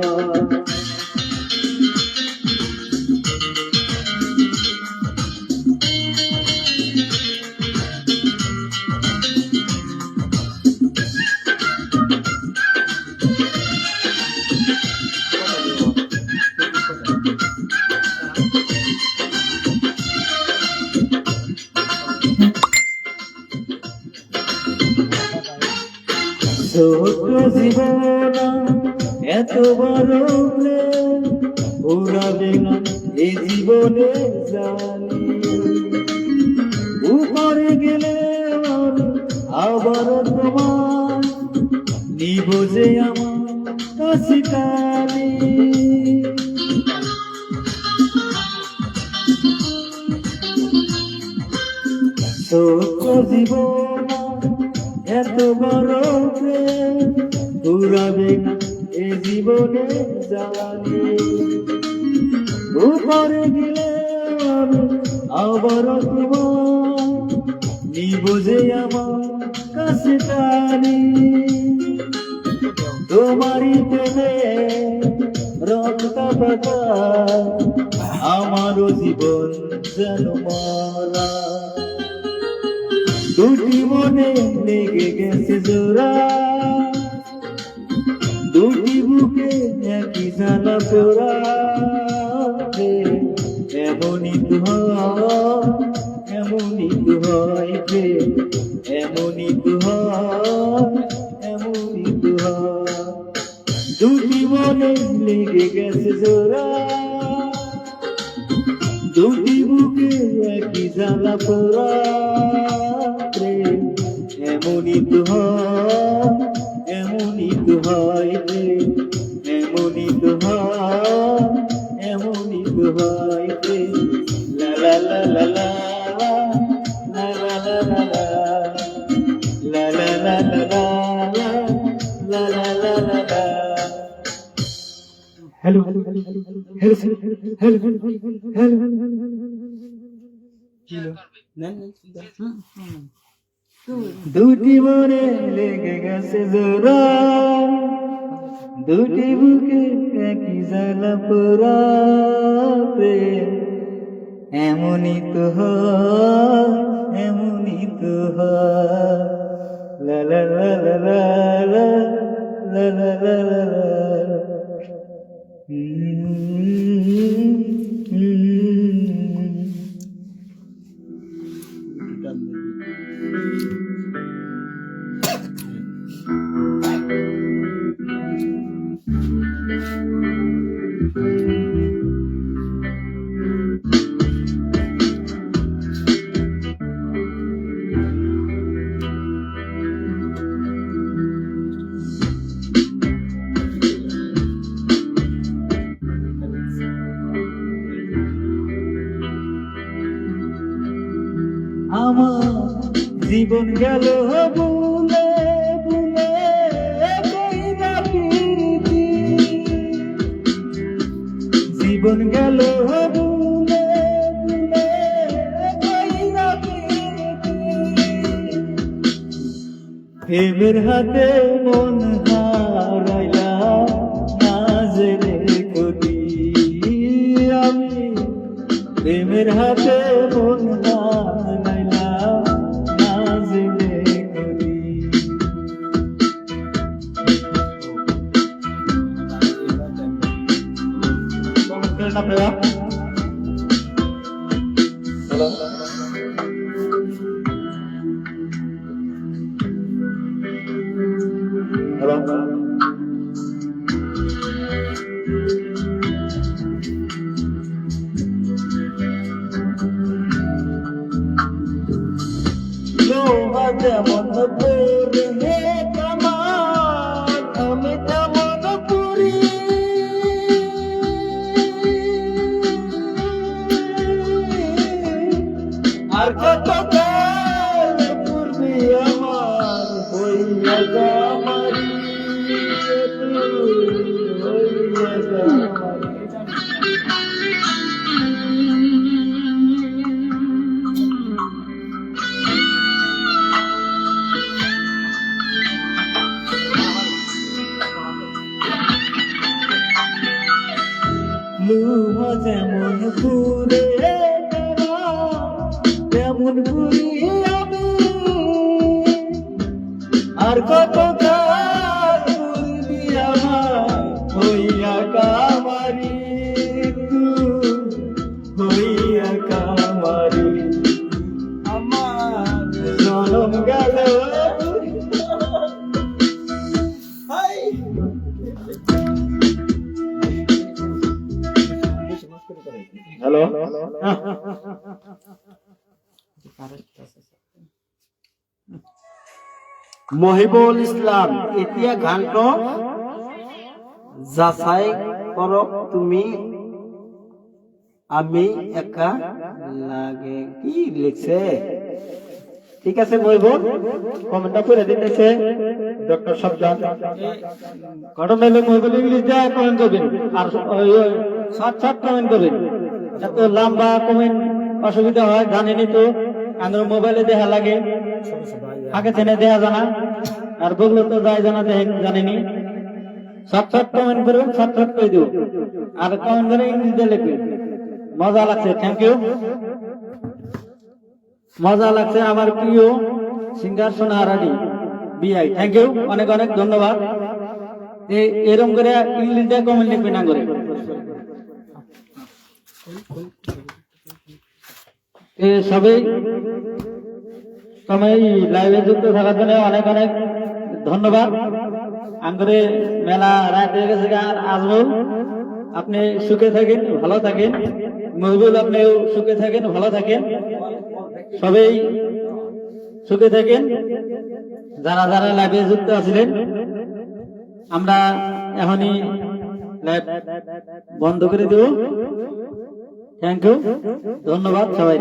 ছোট জীবন এত বড় প্রেম উড়াবে না এ জীবনে জানি, উপরে গেলে আমি আবার তোমার নিব যে আমার কাছে টানি। ছোট জীবন এত বড় প্রেম ঘুরাবে না এ জীবনে জানি, উপরে গেলে আমি আবার তোমার নিব যে আমার কাছে টানি। তোমারই প্রেমে রক্ত পাতা আমারও জীবন যেন মরা। দুটি মনে লেগে গেছে জোড়া, দুটি বুকে একই জ্বালা পোড়া। এমনই তো হয়, এমনই তো হয় প্রেম, এমনই তো হয়, এমনই তো হয়। দুটি মনে লেগে গেছে জোড়া, দুটি বুকে একই জ্বালা পোড়া। এমনই তো হয়, এমনই তো হয় প্রেম, এমনই তো হয়, এমনই তো হয় প্রেম। লা লা লা লা লা লা লা লা লা লা লা লা লা লা লা লা লা লা। Hello hello hello hello hello দুটি মনে লেগে গেছে জোড়া, দুটি বুকে একই জ্বালা পোড়া। এমনই তো হয়, এমনই তো হয়। লা লা লা লা লা লা লা লা লা লা। আমার জীবন গেল ভুলে ভুলে কইরা প্রীতি জীবন গেল ভুলে ভুলে কইরা প্রীতি প্রেমের হাতে মন হারাইলাম না জেনে করি আমি প্রেমের হাতে মন হারাইলাম না জেনে করি লোহা যেমন পরে হে কামার আমি তেমন পুরি আর কত কাল পূর্বে আমার হইয়া গামারি হইয়া গামারি লোহা যেমন পুরে তেমন পুরি আমি আর কত কাল পুরবি আমার হইয়া কামারি হইয়া কামারি আমার জনম গেল হ্যালো মহিবুল ইসলাম এতিয়া গানটো যাচাই কৰক তুমি আমি একা লাগে কি লিখছে ঠিক আছে মহিবুল কমেন্টটা করে দিতেছে ডক্টর শব্দান ঘটনা হলো মহিবুল ইংলিশ দিয়ে কমেন্ট করবেন আর সাত সাত কমেন্ট করবেন এত লম্বা কমেন্ট অসুবিধা হয় জানেনি তো আমার মোবাইলে দেখা লাগে আগে চেনে দেখা জানা আর বললো তো যাই জানা জানেনি সাত সাত কমেন্ট করবেন সাত সাত করে দিব আর কমেন্ট করে ইংলিশ দিয়ে লিখবেন মজা লাগছে থ্যাংক ইউ মজা লাগছে আমার প্রিয় সিঙ্গার সোনাহারানি বিআই থ্যাংক ইউ অনেক অনেক ধন্যবাদ এরকম করে ইংলিশ দিয়ে কমেন্ট লিখবেন না করে সবাই সময় লাইভে যুক্ত থাকার জন্য অনেক অনেক ধন্যবাদ আঙ্গুরে মেলা রাত হয়ে গেছে আজমল আপনি সুখে থাকেন ভালো থাকেন মহিবুল আপনিও সুখে থাকেন ভালো থাকেন সবাই সুখে থাকেন যারা যারা লাইভে যুক্ত আছিলেন আমরা এখনই লাইভ বন্ধ করে দেব থ্যাংক ইউ ধন্যবাদ সবাই